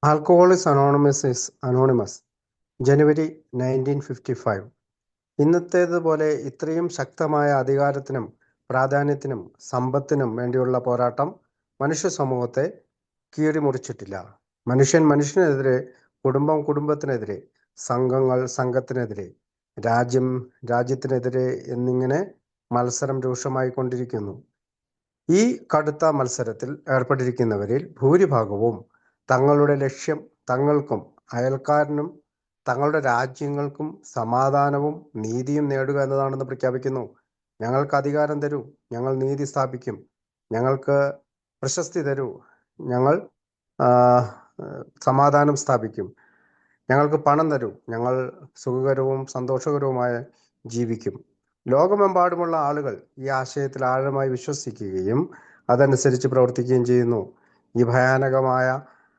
Alcoholics anonymous ജനുവരി 1955. ഇന്നത്തേതുപോലെ ഇത്രയും ശക്തമായ അധികാരത്തിനും പ്രാധാന്യത്തിനും സമ്പത്തിനും വേണ്ടിയുള്ള പോരാട്ടം മനുഷ്യ സമൂഹത്തെ കീറിമുറിച്ചിട്ടില്ല. മനുഷ്യൻ മനുഷ്യനെതിരെ, കുടുംബം കുടുംബത്തിനെതിരെ, സംഘങ്ങൾ സംഘത്തിനെതിരെ, രാജ്യം രാജ്യത്തിനെതിരെ എന്നിങ്ങനെ മത്സരം രൂക്ഷമായി കൊണ്ടിരിക്കുന്നു. ഈ കടുത്ത മത്സരത്തിൽ ഏർപ്പെട്ടിരിക്കുന്നവരിൽ ഭൂരിഭാഗവും തങ്ങളുടെ ലക്ഷ്യം തങ്ങൾക്കും അയൽക്കാരനും തങ്ങളുടെ രാജ്യങ്ങൾക്കും സമാധാനവും നീതിയും നേടുക എന്നതാണെന്ന് പ്രഖ്യാപിക്കുന്നു. ഞങ്ങൾക്ക് അധികാരം തരൂ, ഞങ്ങൾ നീതി സ്ഥാപിക്കും. ഞങ്ങൾക്ക് പ്രശസ്തി തരൂ, ഞങ്ങൾ ആ, സമാധാനം സ്ഥാപിക്കും. ഞങ്ങൾക്ക് പണം തരൂ, ഞങ്ങൾ സുഖകരവും സന്തോഷകരവുമായ ജീവിക്കും. ലോകമെമ്പാടുമുള്ള ആളുകൾ ഈ ആശയത്തിൽ ആഴമായി വിശ്വസിക്കുകയും അതനുസരിച്ച് പ്രവർത്തിക്കുകയും ചെയ്യുന്നു. ഈ ഭയാനകമായ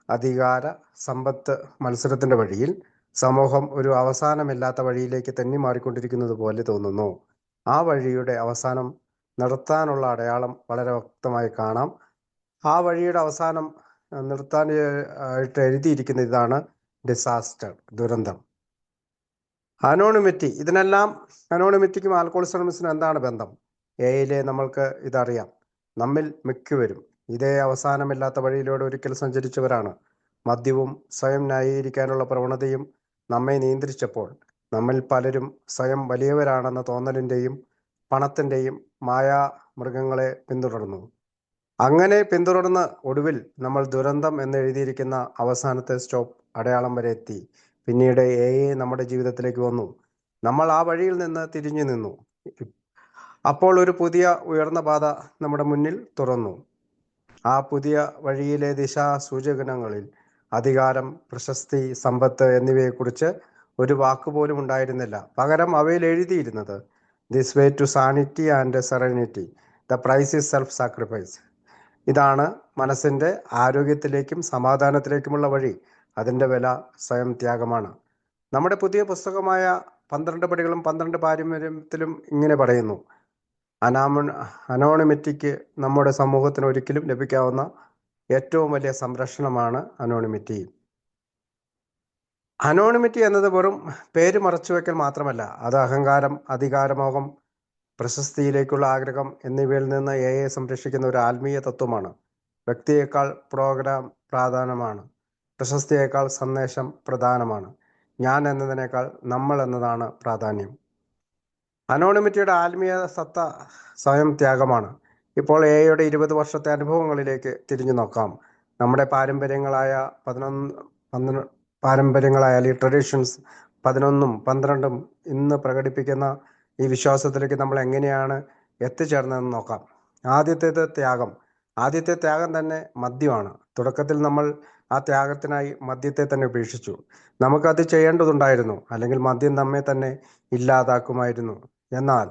അധികാര സമ്പത്ത് മത്സരത്തിന്റെ വഴിയിൽ സമൂഹം ഒരു അവസാനമില്ലാത്ത വഴിയിലേക്ക് തെന്നി മാറിക്കൊണ്ടിരിക്കുന്നത് പോലെ തോന്നുന്നു. ആ വഴിയുടെ അവസാനം നിർത്താനുള്ള അടയാളം വളരെ വ്യക്തമായി കാണാം. ആ വഴിയുടെ അവസാനം നിർത്താനായിട്ട് എഴുതിയിരിക്കുന്ന ഇതാണ്: ഡിസാസ്റ്റർ, ദുരന്തം. അനോണിമിറ്റി. അനോണിമിറ്റിക്കും ആൽക്കഹോളിസമിനും എന്താണ് ബന്ധം? എയിലെ നമ്മൾക്ക് ഇതറിയാം. നമ്മിൽ മിക്കവരും ഇതേ അവസാനമില്ലാത്ത വഴിയിലൂടെ ഒരിക്കൽ സഞ്ചരിച്ചവരാണ്. മദ്യവും സ്വയം ന്യായീകരിക്കാനുള്ള പ്രവണതയും നമ്മെ നിയന്ത്രിച്ചപ്പോൾ നമ്മിൽ പലരും സ്വയം വലിയവരാണെന്ന തോന്നലിൻ്റെയും പണത്തിൻ്റെയും മായാമൃഗങ്ങളെ പിന്തുടർന്നു. അങ്ങനെ പിന്തുടർന്ന് ഒടുവിൽ നമ്മൾ ദുരന്തം എന്ന് എഴുതിയിരിക്കുന്ന അവസാനത്തെ സ്റ്റോപ്പ് അടയാളം വരെ എത്തി. പിന്നീട് നമ്മുടെ ജീവിതത്തിലേക്ക് വന്നു. നമ്മൾ ആ വഴിയിൽ നിന്ന് തിരിഞ്ഞു നിന്നു. അപ്പോൾ ഒരു പുതിയ ഉയർന്ന പാത നമ്മുടെ മുന്നിൽ തുറന്നു. ആ പുതിയ വഴിയിലെ ദിശാസൂചകങ്ങളിൽ അധികാരം, പ്രശസ്തി, സമ്പത്ത് എന്നിവയെക്കുറിച്ച് ഒരു വാക്കുപോലും ഉണ്ടായിരുന്നില്ല. പകരം അവയിൽ എഴുതിയിരുന്നത്: this way to sanity and serenity, the price is self sacrifice. ഇതാണ് മനസ്സിൻ്റെ ആരോഗ്യത്തിലേക്കും സമാധാനത്തിലേക്കുമുള്ള വഴി. അതിൻ്റെ വില സ്വയം ത്യാഗമാണ്. നമ്മുടെ പുതിയ പുസ്തകമായ 12 പടികളും 12 പാരമ്പര്യത്തിലും ഇങ്ങനെ പറയുന്നു: അനോണിമിറ്റിക്ക് നമ്മുടെ സമൂഹത്തിന് ഒരിക്കലും ലഭിക്കാവുന്ന ഏറ്റവും വലിയ സംരക്ഷണമാണ് അനോണിമിറ്റി. അനോണിമിറ്റി എന്നത് വെറും പേര് മറച്ചുവെക്കൽ മാത്രമല്ല. അത് അഹങ്കാരം, അധികാരമോഹം, പ്രശസ്തിയിലേക്കുള്ള ആഗ്രഹം എന്നിവയിൽ നിന്ന് സംരക്ഷിക്കുന്ന ഒരു ആത്മീയ തത്വമാണ്. വ്യക്തിയേക്കാൾ പ്രോഗ്രാം പ്രധാനമാണ്. പ്രശസ്തിയേക്കാൾ സന്ദേശം പ്രധാനമാണ്. ഞാൻ എന്നതിനേക്കാൾ നമ്മൾ എന്നതാണ് പ്രാധാന്യം. അനോണിമിറ്റിയുടെ ആത്മീയ സത്ത സ്വയം ത്യാഗമാണ്. ഇപ്പോൾ എയുടെ 20 വർഷത്തെ അനുഭവങ്ങളിലേക്ക് തിരിഞ്ഞു നോക്കാം. നമ്മുടെ പാരമ്പര്യങ്ങളായ അല്ലെങ്കിൽ ട്രഡീഷൻസ് 11ഉം 12ഉം ഇന്ന് പ്രകടിപ്പിക്കുന്ന ഈ വിശ്വാസത്തിലേക്ക് നമ്മൾ എങ്ങനെയാണ് എത്തിച്ചേർന്നതെന്ന് നോക്കാം. ആദ്യത്തെ ത്യാഗം തന്നെ മദ്യമാണ്. തുടക്കത്തിൽ നമ്മൾ ആ ത്യാഗത്തിനായി മദ്യത്തെ തന്നെ ഉപേക്ഷിച്ചു. നമുക്കത് ചെയ്യേണ്ടതുണ്ടായിരുന്നു, അല്ലെങ്കിൽ മദ്യം നമ്മെ തന്നെ ഇല്ലാതാക്കുമായിരുന്നു. എന്നാൽ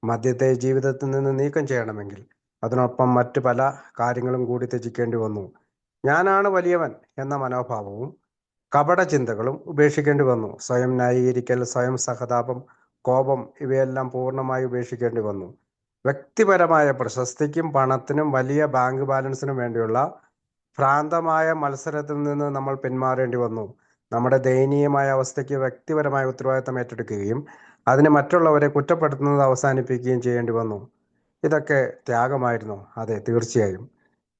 മദ്യത്തെ ജീവിതത്തിൽ നിന്ന് നീക്കം ചെയ്യണമെങ്കിൽ അതിനൊപ്പം മറ്റു പല കാര്യങ്ങളും കൂടി ത്യജിക്കേണ്ടി വന്നു. ഞാനാണ് വലിയവൻ എന്ന മനോഭാവവും കപട ചിന്തകളും ഉപേക്ഷിക്കേണ്ടി വന്നു. സ്വയം ന്യായീകരിക്കൽ, സ്വയം സഹതാപം, കോപം ഇവയെല്ലാം പൂർണ്ണമായി ഉപേക്ഷിക്കേണ്ടി വന്നു. വ്യക്തിപരമായ പ്രശസ്തിക്കും പണത്തിനും വലിയ ബാങ്ക് ബാലൻസിനും വേണ്ടിയുള്ള ഭ്രാന്തമായ മത്സരത്തിൽ നിന്ന് നമ്മൾ പിന്മാറേണ്ടി വന്നു. നമ്മുടെ ദയനീയമായ അവസ്ഥയ്ക്ക് വ്യക്തിപരമായ ഉത്തരവാദിത്തം ഏറ്റെടുക്കുകയും അതിന് മറ്റുള്ളവരെ കുറ്റപ്പെടുത്തുന്നത് അവസാനിപ്പിക്കുകയും ചെയ്യേണ്ടി വന്നു. ഇതൊക്കെ ത്യാഗമായിരുന്നു. അതെ, തീർച്ചയായും.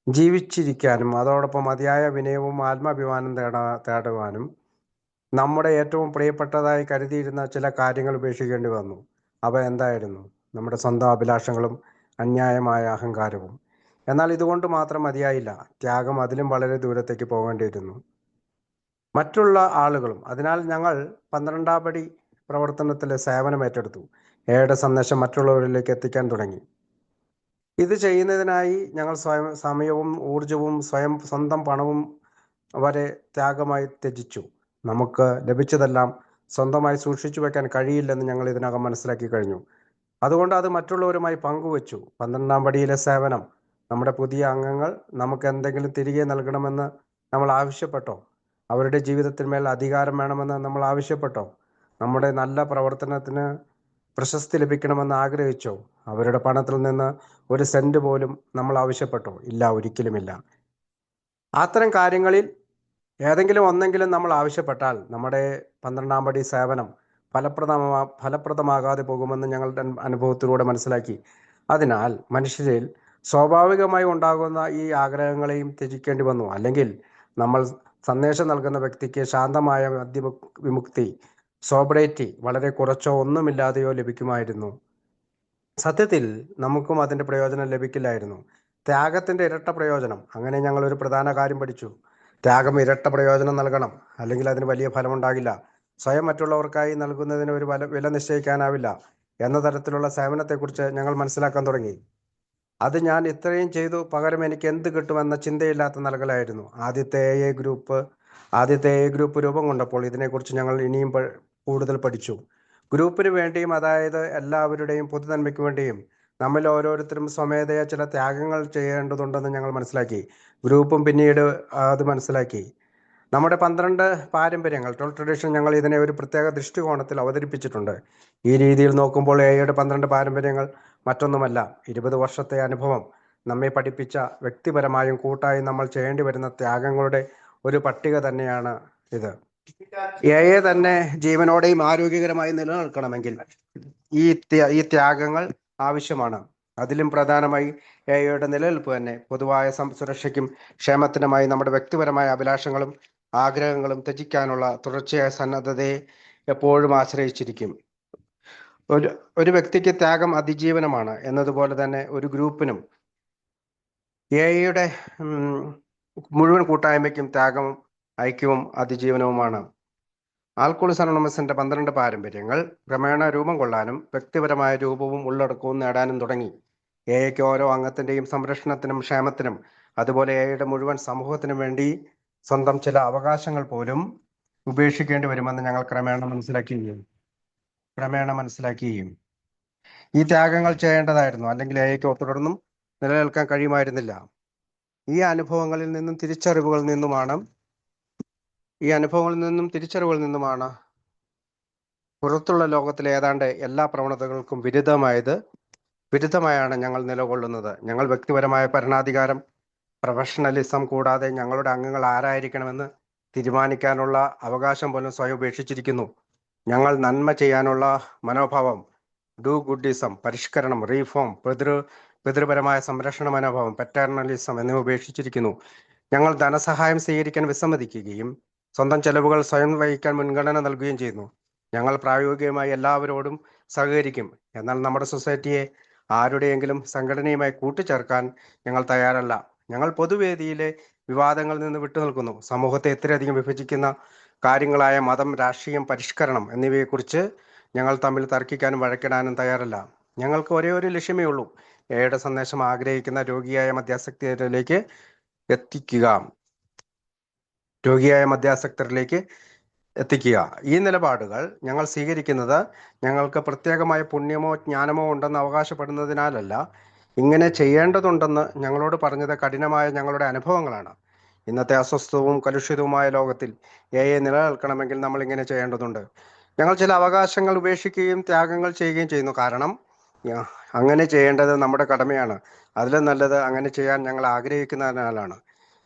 ജീവിച്ചിരിക്കാനും അതോടൊപ്പം മതിയായ വിനയവും ആത്മാഭിമാനം തേടുവാനും നമ്മുടെ ഏറ്റവും പ്രിയപ്പെട്ടതായി കരുതിയിരുന്ന ചില കാര്യങ്ങൾ ഉപേക്ഷിക്കേണ്ടി വന്നു. അവ എന്തായിരുന്നു? നമ്മുടെ സ്വന്തം അഭിലാഷങ്ങളും അന്യായമായ അഹങ്കാരവും. എന്നാൽ ഇതുകൊണ്ട് മാത്രം മതിയായില്ല. ത്യാഗം അതിലും വളരെ ദൂരത്തേക്ക് പോകേണ്ടിയിരുന്നു. മറ്റുള്ള ആളുകളും. അതിനാൽ ഞങ്ങൾ 12ാം പടി പ്രവർത്തനത്തിലെ സേവനം ഏറ്റെടുത്തു. എയുടെ സന്ദേശം മറ്റുള്ളവരിലേക്ക് എത്തിക്കാൻ തുടങ്ങി. ഇത് ചെയ്യുന്നതിനായി ഞങ്ങൾ സമയവും ഊർജവും സ്വന്തം പണവും വരെ ത്യാഗമായി ത്യജിച്ചു. നമുക്ക് ലഭിച്ചതെല്ലാം സ്വന്തമായി സൂക്ഷിച്ചു വെക്കാൻ കഴിയില്ലെന്ന് ഞങ്ങൾ ഇതിനകം മനസ്സിലാക്കി കഴിഞ്ഞു. അതുകൊണ്ട് അത് മറ്റുള്ളവരുമായി പങ്കുവച്ചു. 12ാം പടിയിലെ സേവനം. നമ്മുടെ പുതിയ അംഗങ്ങൾ നമുക്ക് എന്തെങ്കിലും തിരികെ നൽകണമെന്ന് നമ്മൾ ആവശ്യപ്പെട്ടോ? അവരുടെ ജീവിതത്തിന്മേൽ അധികാരം വേണമെന്ന് നമ്മൾ ആവശ്യപ്പെട്ടോ? നമ്മുടെ നല്ല പ്രവർത്തനത്തിന് പ്രശസ്തി ലഭിക്കണമെന്ന് ആഗ്രഹിച്ചോ? അവരുടെ പണത്തിൽ നിന്ന് ഒരു സെന്റ് പോലും നമ്മൾ ആവശ്യപ്പെട്ടോ? ഇല്ല, ഒരിക്കലുമില്ല. അത്തരം കാര്യങ്ങളിൽ ഏതെങ്കിലും ഒന്നെങ്കിലും നമ്മൾ ആവശ്യപ്പെട്ടാൽ നമ്മുടെ 12-ാം പടി സേവനം ഫലപ്രദമാകാതെ പോകുമെന്ന് ഞങ്ങളുടെ അനുഭവത്തിലൂടെ മനസ്സിലാക്കി. അതിനാൽ മനുഷ്യരിൽ സ്വാഭാവികമായി ഉണ്ടാകുന്ന ഈ ആഗ്രഹങ്ങളെയും ത്യജിക്കേണ്ടി വന്നു. അല്ലെങ്കിൽ നമ്മൾ സന്ദേശം നൽകുന്ന വ്യക്തിക്ക് ശാന്തമായ വിമുക്തി, സോബ്രേറ്റി വളരെ കുറച്ചോ ഒന്നുമില്ലാതെയോ ലഭിക്കുമായിരുന്നു. സത്യത്തിൽ നമുക്കും അതിൻ്റെ പ്രയോജനം ലഭിക്കില്ലായിരുന്നു. ത്യാഗത്തിൻ്റെ ഇരട്ട പ്രയോജനം. അങ്ങനെ ഞങ്ങൾ ഒരു പ്രധാന കാര്യം പഠിച്ചു. ത്യാഗം ഇരട്ട പ്രയോജനം നൽകണം, അല്ലെങ്കിൽ അതിന് വലിയ ഫലമുണ്ടാകില്ല. സ്വയം മറ്റുള്ളവർക്കായി നൽകുന്നതിന് ഒരു വില നിശ്ചയിക്കാനാവില്ല എന്ന തരത്തിലുള്ള സേവനത്തെക്കുറിച്ച് ഞങ്ങൾ മനസ്സിലാക്കാൻ തുടങ്ങി. അത് ഞാൻ ഇത്രയും ചെയ്തു, പകരം എനിക്ക് എന്ത് കിട്ടുമെന്ന ചിന്തയില്ലാത്ത നൽകലായിരുന്നു. ആദ്യത്തെ എ ഗ്രൂപ്പ് രൂപം കൊണ്ടപ്പോൾ ഇതിനെക്കുറിച്ച് ഞങ്ങൾ ഇനിയും കൂടുതൽ പഠിച്ചു. ഗ്രൂപ്പിന് വേണ്ടിയും, അതായത് എല്ലാവരുടെയും പൊതുനന്മയ്ക്ക് വേണ്ടിയും നമ്മിൽ ഓരോരുത്തരും സ്വമേധയാ ചില ത്യാഗങ്ങൾ ചെയ്യേണ്ടതുണ്ടെന്ന് ഞങ്ങൾ മനസ്സിലാക്കി. ഗ്രൂപ്പും പിന്നീട് അത് മനസ്സിലാക്കി. നമ്മുടെ 12 പാരമ്പര്യങ്ങൾ, 12 ട്രഡീഷൻ, ഞങ്ങൾ ഇതിനെ ഒരു പ്രത്യേക ദൃഷ്ടികോണത്തിൽ അവതരിപ്പിച്ചിട്ടുണ്ട്. ഈ രീതിയിൽ നോക്കുമ്പോൾ എയുടെ 12 പാരമ്പര്യങ്ങൾ മറ്റൊന്നുമല്ല, 20 വർഷത്തെ അനുഭവം നമ്മെ പഠിപ്പിച്ച വ്യക്തിപരമായും കൂട്ടായും നമ്മൾ ചെയ്യേണ്ടി വരുന്ന ത്യാഗങ്ങളുടെ ഒരു പട്ടിക തന്നെയാണ് ഇത്. എയെ തന്നെ ജീവനോടെയും ആരോഗ്യകരമായി നിലനിൽക്കണമെങ്കിൽ ഈ ത്യാഗങ്ങൾ ആവശ്യമാണ്. അതിലും പ്രധാനമായി എയുടെ നിലനിൽപ്പ് തന്നെ പൊതുവായ സുരക്ഷയ്ക്കും ക്ഷേമത്തിനുമായി നമ്മുടെ വ്യക്തിപരമായ അഭിലാഷങ്ങളും ആഗ്രഹങ്ങളും ത്യജിക്കാനുള്ള തുടർച്ചയായ സന്നദ്ധതയെ എപ്പോഴും ആശ്രയിച്ചിരിക്കും. ഒരു വ്യക്തിക്ക് ത്യാഗം അതിജീവനമാണ് എന്നതുപോലെ തന്നെ ഒരു ഗ്രൂപ്പിനും എയുടെ മുഴുവൻ കൂട്ടായ്മയ്ക്കും ത്യാഗവും ഐക്യവും അതിജീവനവുമാണ്. ആൽക്കോളിക്സ് അനോണിമസിന്റെ 12 പാരമ്പര്യങ്ങൾ ക്രമേണ രൂപം കൊള്ളാനും വ്യക്തിപരമായ രൂപവും ഉള്ളടക്കവും നേടാനും തുടങ്ങി. എയ്ക്ക് ഓരോ അംഗത്തിന്റെയും സംരക്ഷണത്തിനും ക്ഷേമത്തിനും, അതുപോലെ എയുടെ മുഴുവൻ സമൂഹത്തിനും വേണ്ടി സ്വന്തം ചില അവകാശങ്ങൾ പോലും ഉപേക്ഷിക്കേണ്ടി വരുമെന്ന് ഞങ്ങൾ ക്രമേണ മനസ്സിലാക്കുകയും ഈ ത്യാഗങ്ങൾ ചെയ്യേണ്ടതായിരുന്നു, അല്ലെങ്കിൽ എയ്ക്ക് തുടർന്നും നിലനിൽക്കാൻ കഴിയുമായിരുന്നില്ല. ഈ അനുഭവങ്ങളിൽ നിന്നും തിരിച്ചറിവുകളിൽ നിന്നുമാണ് പുറത്തുള്ള ലോകത്തിലെ ഏതാണ്ട് എല്ലാ പ്രവണതകൾക്കും വിരുദ്ധമായാണ് ഞങ്ങൾ നിലകൊള്ളുന്നത്. ഞങ്ങൾ വ്യക്തിപരമായ ഭരണാധികാരം, പ്രൊഫഷണലിസം കൂടാതെ ഞങ്ങളുടെ അംഗങ്ങൾ ആരായിരിക്കണമെന്ന് തീരുമാനിക്കാനുള്ള അവകാശം പോലും സ്വയം ഉപേക്ഷിച്ചിരിക്കുന്നു. ഞങ്ങൾ നന്മ ചെയ്യാനുള്ള മനോഭാവം, ഡു ഗുഡിസം, പരിഷ്കരണം, റീഫോം, പിതൃപരമായ സംരക്ഷണ മനോഭാവം, പെറ്റേർണലിസം എന്നിവ ഉപേക്ഷിച്ചിരിക്കുന്നു. ഞങ്ങൾ ധനസഹായം സ്വീകരിക്കാൻ വിസമ്മതിക്കുകയും സ്വന്തം ചെലവുകൾ സ്വയം വഹിക്കാൻ മുൻഗണന നൽകുകയും ചെയ്യുന്നു. ഞങ്ങൾ പ്രായോഗികമായി എല്ലാവരോടും സഹകരിക്കും, എന്നാൽ നമ്മുടെ സൊസൈറ്റിയെ ആരുടെയെങ്കിലും സംഘടനയുമായി കൂട്ടിച്ചേർക്കാൻ ഞങ്ങൾ തയ്യാറല്ല. ഞങ്ങൾ പൊതുവേദിയിലെ വിവാദങ്ങളിൽ നിന്ന് വിട്ടുനിൽക്കുന്നു. സമൂഹത്തെ ഇത്രയധികം വിഭജിക്കുന്ന കാര്യങ്ങളായ മതം, രാഷ്ട്രീയം, പരിഷ്കരണം എന്നിവയെക്കുറിച്ച് ഞങ്ങൾ തമ്മിൽ തർക്കിക്കാനും വഴക്കിടാനും തയ്യാറല്ല. ഞങ്ങൾക്ക് ഒരേ ഒരു ലക്ഷ്യമേ ഉള്ളൂ: എയുടെ സന്ദേശം ആഗ്രഹിക്കുന്ന രോഗിയായ മധ്യാസക്തരിലേക്ക് എത്തിക്കുക. ഈ നിലപാടുകൾ ഞങ്ങൾ സ്വീകരിക്കുന്നത് ഞങ്ങൾക്ക് പ്രത്യേകമായ പുണ്യമോ ജ്ഞാനമോ ഉണ്ടെന്ന് അവകാശപ്പെടുന്നതിനാലല്ല, ഇങ്ങനെ ചെയ്യേണ്ടതുണ്ടെന്ന് ഞങ്ങളോട് പറഞ്ഞത് കഠിനമായ ഞങ്ങളുടെ അനുഭവങ്ങളാണ്. ഇന്നത്തെ അസ്വസ്ഥവും കലുഷിതവുമായ ലോകത്തിൽ എയെ നിലനിൽക്കണമെങ്കിൽ നമ്മൾ ഇങ്ങനെ ചെയ്യേണ്ടതുണ്ട്. ഞങ്ങൾ ചില അവകാശങ്ങൾ ഉപേക്ഷിക്കുകയും ത്യാഗങ്ങൾ ചെയ്യുകയും ചെയ്യുന്നു, കാരണം അങ്ങനെ ചെയ്യേണ്ടത് നമ്മുടെ കടമയാണ്. അതിലും നല്ലത് അങ്ങനെ ചെയ്യാൻ ഞങ്ങൾ ആഗ്രഹിക്കുന്നതിനാലാണ്.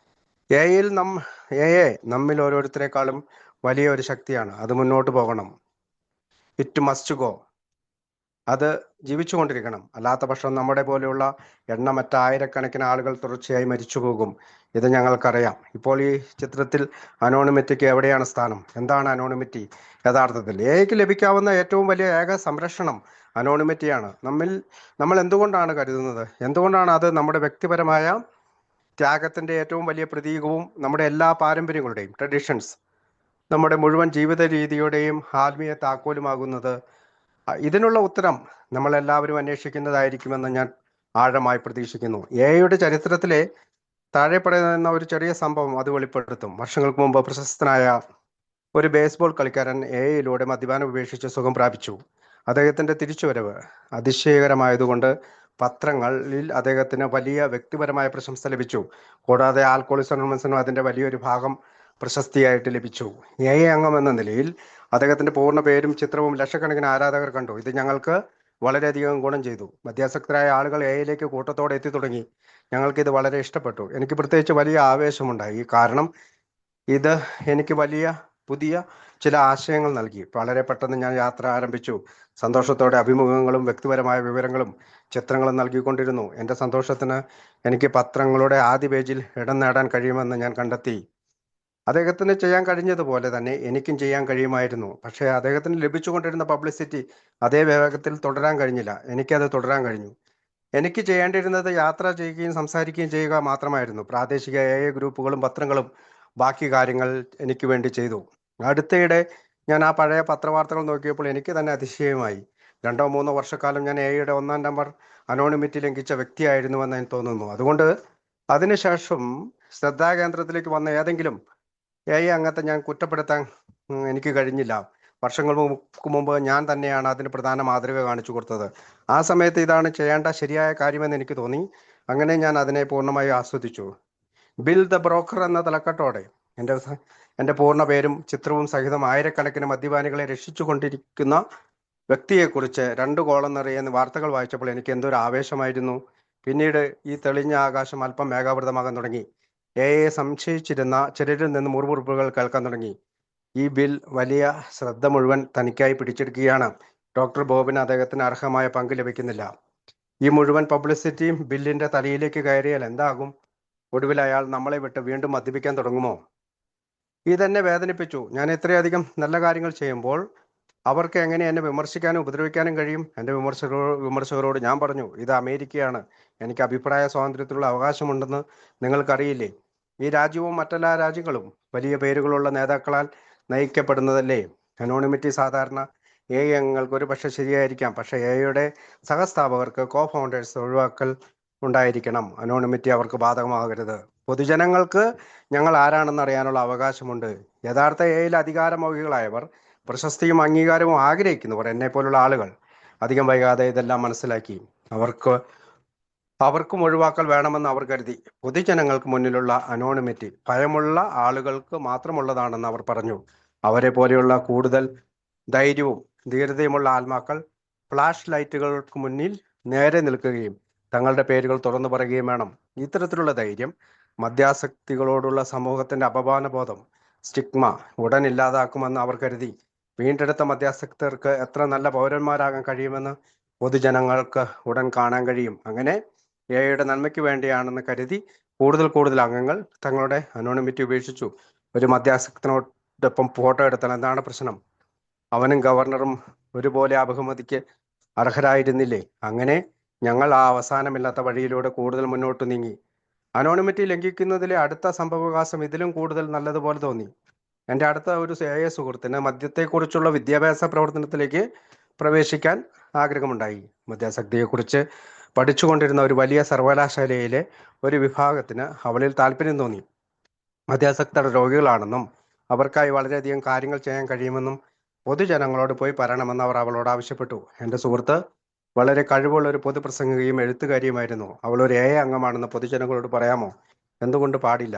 എയെ നമ്മിൽ ഓരോരുത്തരെക്കാളും വലിയ ഒരു ശക്തിയാണ്. അത് മുന്നോട്ട് പോകണം. It must go. അത് ജീവിച്ചുകൊണ്ടിരിക്കണം. അല്ലാത്ത പക്ഷം നമ്മുടെ പോലെയുള്ള എണ്ണമറ്റ ആയിരക്കണക്കിന് ആളുകൾ തുടർച്ചയായി മരിച്ചു പോകും. ഇത് ഞങ്ങൾക്കറിയാം. ഇപ്പോൾ ഈ ചിത്രത്തിൽ അനോണിമിറ്റിക്ക് എവിടെയാണ് സ്ഥാനം? എന്താണ് അനോണിമിറ്റി യഥാർത്ഥത്തിൽ? എയ്ക്ക് ലഭിക്കാവുന്ന ഏറ്റവും വലിയ ഏക സംരക്ഷണം അനോണിമിറ്റിയാണ്. നമ്മൾ എന്തുകൊണ്ടാണ് കരുതുന്നത്? എന്തുകൊണ്ടാണ് അത് നമ്മുടെ വ്യക്തിപരമായ ത്യാഗത്തിന്റെ ഏറ്റവും വലിയ പ്രതീകവും നമ്മുടെ എല്ലാ പാരമ്പര്യങ്ങളുടെയും, ട്രഡീഷൻസ്, നമ്മുടെ മുഴുവൻ ജീവിത രീതിയുടെയും ആത്മീയ താക്കോലുമാകുന്നത്? ഇതിനുള്ള ഉത്തരം നമ്മളെല്ലാവരും അന്വേഷിക്കുന്നതായിരിക്കുമെന്ന് ഞാൻ ആഴമായി പ്രതീക്ഷിക്കുന്നു. എയുടെ ചരിത്രത്തിലെ താഴെ പറയുന്ന ഒരു ചെറിയ സംഭവം അത് വെളിപ്പെടുത്തും. വർഷങ്ങൾക്ക് മുമ്പ് പ്രശസ്തനായ ഒരു ബേസ്ബോൾ കളിക്കാരൻ എയിലൂടെ മദ്യപാനം ഉപേക്ഷിച്ച് സുഖം പ്രാപിച്ചു. അദ്ദേഹത്തിന്റെ തിരിച്ചുവരവ് അതിശയകരമായതുകൊണ്ട് പത്രങ്ങളിൽ അദ്ദേഹത്തിന് വലിയ വ്യക്തിപരമായ പ്രശംസ ലഭിച്ചു. കൂടാതെ ആൽക്കോളിക്സ് അനോണിമസിനും അതിന്റെ വലിയൊരു ഭാഗം പ്രശസ്തിയായിട്ട് ലഭിച്ചു. എ അംഗം എന്ന നിലയിൽ അദ്ദേഹത്തിന്റെ പൂർണ്ണ പേരും ചിത്രവും ലക്ഷക്കണക്കിന് ആരാധകർ കണ്ടു. ഇത് ഞങ്ങൾക്ക് വളരെയധികം ഗുണം ചെയ്തു. മധ്യാസക്തരായ ആളുകൾ എയിലേക്ക് കൂട്ടത്തോടെ എത്തി തുടങ്ങി. ഞങ്ങൾക്ക് ഇത് വളരെ ഇഷ്ടപ്പെട്ടു. എനിക്ക് പ്രത്യേകിച്ച് വലിയ ആവേശമുണ്ടായി, കാരണം ഇത് എനിക്ക് വലിയ പുതിയ ചില ആശയങ്ങൾ നൽകി. വളരെ പെട്ടെന്ന് ഞാൻ യാത്ര ആരംഭിച്ചു. സന്തോഷത്തോടെ അഭിമുഖങ്ങളും വ്യക്തിപരമായ വിവരങ്ങളും ചിത്രങ്ങളും നൽകിക്കൊണ്ടിരുന്നു. എൻ്റെ സന്തോഷത്തിന് എനിക്ക് പത്രങ്ങളുടെ ആദ്യ പേജിൽ ഇടം നേടാൻ കഴിയുമെന്ന് ഞാൻ കണ്ടെത്തി. അദ്ദേഹത്തിന് ചെയ്യാൻ കഴിഞ്ഞതുപോലെ തന്നെ എനിക്കും ചെയ്യാൻ കഴിയുമായിരുന്നു. പക്ഷേ അദ്ദേഹത്തിന് ലഭിച്ചുകൊണ്ടിരുന്ന പബ്ലിസിറ്റി അതേ വേഗത്തിൽ തുടരാൻ കഴിഞ്ഞില്ല. എനിക്കത് തുടരാൻ കഴിഞ്ഞു. എനിക്ക് ചെയ്യേണ്ടിയിരുന്നത് യാത്ര ചെയ്യുകയും സംസാരിക്കുകയും ചെയ്യുക മാത്രമായിരുന്നു. പ്രാദേശിക AI ഗ്രൂപ്പുകളും പത്രങ്ങളും ബാക്കി കാര്യങ്ങൾ എനിക്ക് വേണ്ടി ചെയ്തു. അടുത്തയിടെ ഞാൻ ആ പഴയ പത്രവാർത്തകൾ നോക്കിയപ്പോൾ എനിക്ക് തന്നെ അതിശയമായി. 2 3 വർഷക്കാലം ഞാൻ AIയുടെ ഒന്നാം നമ്പർ അനോണിമിറ്റി ലംഘിച്ച വ്യക്തിയായിരുന്നുവെന്ന് എനിക്ക് തോന്നുന്നു. അതുകൊണ്ട് അതിനുശേഷം ശ്രദ്ധാകേന്ദ്രത്തിലേക്ക് വന്ന ഏതെങ്കിലും AI അംഗത്തെ ഞാൻ കുറ്റപ്പെടുത്താൻ എനിക്ക് കഴിഞ്ഞില്ല. വർഷങ്ങൾക്ക് മുമ്പ് ഞാൻ തന്നെയാണ് അതിന് പ്രധാന മാതൃക കാണിച്ചു കൊടുത്തത്. ആ സമയത്ത് ഇതാണ് ചെയ്യേണ്ട ശരിയായ കാര്യമെന്ന് എനിക്ക് തോന്നി. അങ്ങനെ ഞാൻ അതിനെ പൂർണ്ണമായി ആസ്വദിച്ചു. ബിൽ ദ ബ്രോക്കർ എന്ന തലക്കെട്ടോടെ എൻ്റെ പൂർണ്ണ പേരും ചിത്രവും സഹിതം ആയിരക്കണക്കിന് മദ്യപാനികളെ രക്ഷിച്ചുകൊണ്ടിരിക്കുന്ന വ്യക്തിയെക്കുറിച്ച് 2 കോളം നിറയെ വാർത്തകൾ വായിച്ചപ്പോൾ എനിക്ക് എന്തൊരു ആവേശമായിരുന്നു. പിന്നീട് ഈ തെളിഞ്ഞ ആകാശം അല്പം മേഘാവൃതമാകാൻ തുടങ്ങി. AI സംശയിച്ചിരുന്ന ചിലരിൽ നിന്ന് മുറുമുറുപ്പുകൾ കേൾക്കാൻ തുടങ്ങി. ഈ ബിൽ വലിയ ശ്രദ്ധ മുഴുവൻ തനിക്കായി പിടിച്ചെടുക്കുകയാണ്. ഡോക്ടർ ബോബിന് അദ്ദേഹത്തിന് അർഹമായ പങ്ക് ലഭിക്കുന്നില്ല. ഈ മുഴുവൻ പബ്ലിസിറ്റിയും ബില്ലിന്റെ തലയിലേക്ക് കയറിയാൽ എന്താകും? ഒടുവിൽ അയാൾ നമ്മളെ വിട്ട് വീണ്ടും മദ്യപിക്കാൻ തുടങ്ങുമോ? ഇതെന്നെ വേദനിപ്പിച്ചു. ഞാൻ ഇത്രയധികം നല്ല കാര്യങ്ങൾ ചെയ്യുമ്പോൾ അവർക്ക് എങ്ങനെ എന്നെ വിമർശിക്കാനും ഉപദ്രവിക്കാനും കഴിയും? എൻ്റെ വിമർശകരോട് ഞാൻ പറഞ്ഞു, ഇത് അമേരിക്കയാണ്. എനിക്ക് അഭിപ്രായ സ്വാതന്ത്ര്യത്തിലുള്ള അവകാശമുണ്ടെന്ന് നിങ്ങൾക്കറിയില്ലേ? ഈ രാജ്യവും മറ്റെല്ലാ രാജ്യങ്ങളും വലിയ പേരുകളുള്ള നേതാക്കളാൽ നയിക്കപ്പെടുന്നതല്ലേ? അനോണിമിറ്റി സാധാരണ AI അംഗങ്ങൾക്ക് ഒരു പക്ഷെ ശരിയായിരിക്കാം. പക്ഷേ AIയുടെ സഹസ്ഥാപകർക്ക് ഫൗണ്ടേഴ്സ് ഒഴിവാക്കൽ ഉണ്ടായിരിക്കണം. അനോണിമിറ്റി അവർക്ക് ബാധകമാകരുത്. പൊതുജനങ്ങൾക്ക് ഞങ്ങൾ ആരാണെന്ന് അറിയാനുള്ള അവകാശമുണ്ട്. യഥാർത്ഥ AIയിൽ അധികാരമോഹികളായവർ, പ്രശസ്തിയും അംഗീകാരവും ആഗ്രഹിക്കുന്നവർ, എന്നെ പോലുള്ള ആളുകൾ അധികം വൈകാതെ ഇതെല്ലാം മനസ്സിലാക്കി. അവർക്കും ഒഴിവാക്കൽ വേണമെന്ന് അവർ കരുതി. പൊതുജനങ്ങൾക്ക് മുന്നിലുള്ള അനോണിമിറ്റി ഭയമുള്ള ആളുകൾക്ക് മാത്രമുള്ളതാണെന്ന് അവർ പറഞ്ഞു. അവരെ പോലെയുള്ള കൂടുതൽ ധൈര്യവും ധീരതയുമുള്ള ആത്മാക്കൾ ഫ്ലാഷ് ലൈറ്റുകൾക്ക് മുന്നിൽ നേരെ നിൽക്കുകയും തങ്ങളുടെ പേരുകൾ തുറന്നു പറയുകയും വേണം. ഇത്തരത്തിലുള്ള ധൈര്യം മദ്യാസക്തികളോടുള്ള സമൂഹത്തിന്റെ അപമാനബോധം, സ്റ്റിഗ്മ ഉടൻ ഇല്ലാതാക്കുമെന്ന് അവർ കരുതി. വീണ്ടെടുത്ത മദ്യാസക്തർക്ക് എത്ര നല്ല പൗരന്മാരാകാൻ കഴിയുമെന്ന് പൊതുജനങ്ങൾക്ക് ഉടൻ കാണാൻ കഴിയും. അങ്ങനെ AIയുടെ നന്മയ്ക്ക് വേണ്ടിയാണെന്ന് കരുതി കൂടുതൽ അംഗങ്ങൾ തങ്ങളുടെ അനോണിമിറ്റി ഉപേക്ഷിച്ചു. ഒരു മദ്യാസക്തനോടൊപ്പം ഫോട്ടോ എടുത്താൽ എന്താണ് പ്രശ്നം? അവനും ഗവർണറും ഒരുപോലെ ബഹുമതിക്ക് അർഹരായിരുന്നില്ലേ? അങ്ങനെ ഞങ്ങൾ ആ അവസാനമില്ലാത്ത വഴിയിലൂടെ കൂടുതൽ മുന്നോട്ട് നീങ്ങി. അനോണിമിറ്റി ലംഘിക്കുന്നതിലെ അടുത്ത സംഭവവികാസം ഇതിലും കൂടുതൽ നല്ലതുപോലെ തോന്നി. എൻ്റെ അടുത്ത ഒരു AI സുഹൃത്തിന് മദ്യത്തെക്കുറിച്ചുള്ള വിദ്യാഭ്യാസ പ്രവർത്തനത്തിലേക്ക് പ്രവേശിക്കാൻ ആഗ്രഹമുണ്ടായി. മദ്യാസക്തിയെക്കുറിച്ച് പഠിച്ചുകൊണ്ടിരുന്ന ഒരു വലിയ സർവകലാശാലയിലെ ഒരു വിഭാഗത്തിന് അവളിൽ താല്പര്യം തോന്നി. മദ്യാസക്തർ രോഗികളാണെന്നും അവർക്കായി വളരെയധികം കാര്യങ്ങൾ ചെയ്യാൻ കഴിയുമെന്നും പൊതുജനങ്ങളോട് പോയി പറയണമെന്ന് അവർ അവളോട് ആവശ്യപ്പെട്ടു. എൻ്റെ സുഹൃത്ത് വളരെ കഴിവുള്ള ഒരു പൊതുപ്രസംഗികയും എഴുത്തുകാരിയുമായിരുന്നു. അവൾ ഒരു AI അംഗമാണെന്ന് പൊതുജനങ്ങളോട് പറയാമോ? എന്തുകൊണ്ട് പാടില്ല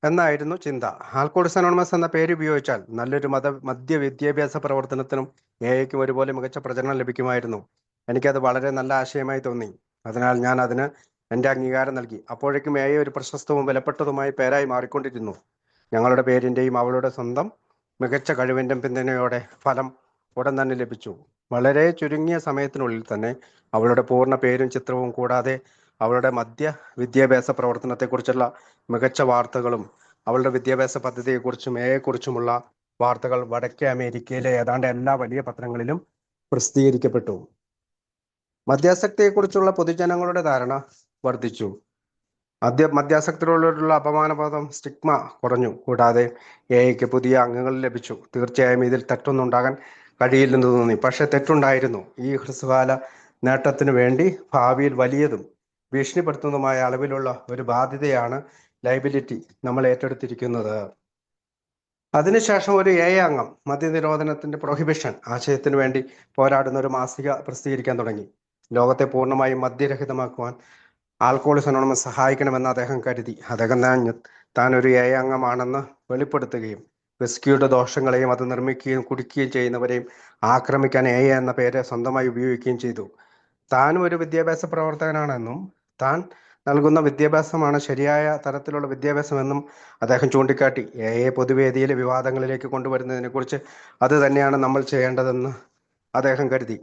എന്നായിരുന്നു ചിന്ത. ആൽക്കോഹോളിക്സ് അനോണിമസ് എന്ന പേര് ഉപയോഗിച്ചാൽ നല്ലൊരു മദ്യ വിദ്യാഭ്യാസ പ്രവർത്തനത്തിനും AIക്കും ഒരുപോലെ മികച്ച പ്രചരണം ലഭിക്കുമായിരുന്നു. എനിക്കത് വളരെ നല്ല ആശയമായി തോന്നി. അതിനാൽ ഞാൻ അതിന് എൻ്റെ അംഗീകാരം നൽകി. അപ്പോഴേക്കും AI ഒരു പ്രശസ്തവും വിലപ്പെട്ടതുമായ പേരായി മാറിക്കൊണ്ടിരുന്നു. ഞങ്ങളുടെ പേരിൻ്റെയും അവളുടെ സ്വന്തം മികച്ച കഴിവിൻ്റെ പിന്തുണയോടെ ഫലം ഉടൻ തന്നെ ലഭിച്ചു. വളരെ ചുരുങ്ങിയ സമയത്തിനുള്ളിൽ തന്നെ അവളുടെ പൂർണ്ണ പേരും ചിത്രവും കൂടാതെ അവളുടെ മദ്യ വിദ്യാഭ്യാസ പ്രവർത്തനത്തെക്കുറിച്ചുള്ള മികച്ച വാർത്തകളും അവളുടെ വിദ്യാഭ്യാസ പദ്ധതിയെക്കുറിച്ചും AI-യെക്കുറിച്ചുമുള്ള വാർത്തകൾ വടക്കേ അമേരിക്കയിലെ ഏതാണ്ട് എല്ലാ വലിയ പത്രങ്ങളിലും പ്രസിദ്ധീകരിക്കപ്പെട്ടു. മദ്യാസക്തിയെക്കുറിച്ചുള്ള പൊതുജനങ്ങളുടെ ധാരണ വർദ്ധിച്ചു. മദ്യാസക്തിയോടുള്ള അപമാനബോധം, സ്റ്റിഗ്മ കുറഞ്ഞു. കൂടാതെ AIക്ക് പുതിയ അംഗങ്ങൾ ലഭിച്ചു. തീർച്ചയായും ഇതിൽ തെറ്റൊന്നും ഉണ്ടാകാൻ കഴിയില്ലെന്ന് തോന്നി. പക്ഷെ തെറ്റുണ്ടായിരുന്നു. ഈ ഹ്രസ്വകാല നേട്ടത്തിനു വേണ്ടി ഭാവിയിൽ വലിയതും ഭീഷണിപ്പെടുത്തുന്നതുമായ അളവിലുള്ള ഒരു ബാധ്യതയാണ് ലയബിലിറ്റി നമ്മൾ ഏറ്റെടുത്തിരിക്കുന്നത്. അതിനുശേഷം ഒരു AI അംഗം മദ്യനിരോധനത്തിന്റെ പ്രൊഹിബിഷൻ ആശയത്തിനു വേണ്ടി പോരാടുന്ന ഒരു മാസിക പ്രസിദ്ധീകരിക്കാൻ തുടങ്ങി. ലോകത്തെ പൂർണ്ണമായും മദ്യരഹിതമാക്കുവാൻ ആൽക്കോഹോളിക്സ് അനോണിമസ് സഹായിക്കണമെന്ന് അദ്ദേഹം കരുതി. അദ്ദേഹം താൻ ഒരു AI അംഗമാണെന്ന് വെളിപ്പെടുത്തുകയും വിസ്കിയുടെ ദോഷങ്ങളെയും അത് നിർമ്മിക്കുകയും കുടിക്കുകയും ചെയ്യുന്നവരെയും ആക്രമിക്കാൻ AI എന്ന പേര് സ്വന്തമായി ഉപയോഗിക്കുകയും ചെയ്തു. താനും ഒരു വിദ്യാഭ്യാസ പ്രവർത്തകനാണെന്നും താൻ നൽകുന്ന വിദ്യാഭ്യാസമാണ് ശരിയായ തരത്തിലുള്ള വിദ്യാഭ്യാസമെന്നും അദ്ദേഹം ചൂണ്ടിക്കാട്ടി. പൊതുവേദിയിലെ വിവാദങ്ങളിലേക്ക് കൊണ്ടുവരുന്നതിനെക്കുറിച്ച് അത് തന്നെയാണ് നമ്മൾ ചെയ്യേണ്ടതെന്ന് അദ്ദേഹം കരുതി.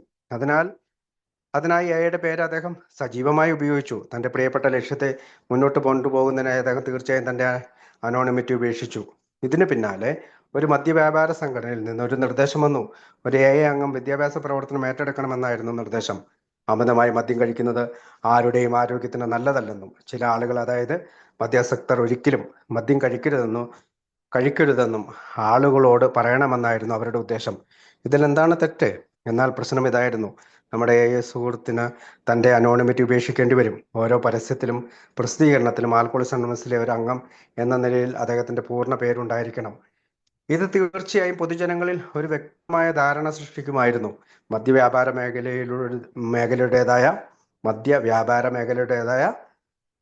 അതിനായി എയുടെ പേര് അദ്ദേഹം സജീവമായി ഉപയോഗിച്ചു. തൻ്റെ പ്രിയപ്പെട്ട ലക്ഷ്യത്തെ മുന്നോട്ട് കൊണ്ടുപോകുന്നതിനായി അദ്ദേഹം തീർച്ചയായും തൻ്റെ അനോണിമിറ്റി ഉപേക്ഷിച്ചു. ഇതിന് പിന്നാലെ ഒരു മദ്യവ്യാപാര സംഘടനയിൽ നിന്ന് ഒരു നിർദ്ദേശം വന്നു. ഒരു അംഗം വിദ്യാഭ്യാസ പ്രവർത്തനം ഏറ്റെടുക്കണമെന്നായിരുന്നു നിർദ്ദേശം. അമിതമായി മദ്യം കഴിക്കുന്നത് ആരുടെയും ആരോഗ്യത്തിന് നല്ലതല്ലെന്നും ചില ആളുകൾ, അതായത് മദ്യാസക്തർ, ഒരിക്കലും മദ്യം കഴിക്കരുതെന്നും ആളുകളോട് പറയണമെന്നായിരുന്നു അവരുടെ ഉദ്ദേശം. ഇതിലെന്താണ് തെറ്റ്? എന്നാൽ പ്രശ്നം ഇതായിരുന്നു: നമ്മുടെ സുഹൃത്തിന് തൻ്റെ അനോണിമിറ്റി ഉപേക്ഷിക്കേണ്ടി വരും. ഓരോ പരസ്യത്തിലും പ്രസിദ്ധീകരണത്തിലും ആൽക്കോളിക്സ് അനോണിമസിലെ ഒരു അംഗം എന്ന നിലയിൽ അദ്ദേഹത്തിൻ്റെ പൂർണ്ണ പേരുണ്ടായിരിക്കണം. ഇത് തീർച്ചയായും പൊതുജനങ്ങളിൽ ഒരു വ്യക്തമായ ധാരണ സൃഷ്ടിക്കുമായിരുന്നു. മദ്യവ്യാപാര മേഖലയുടേതായ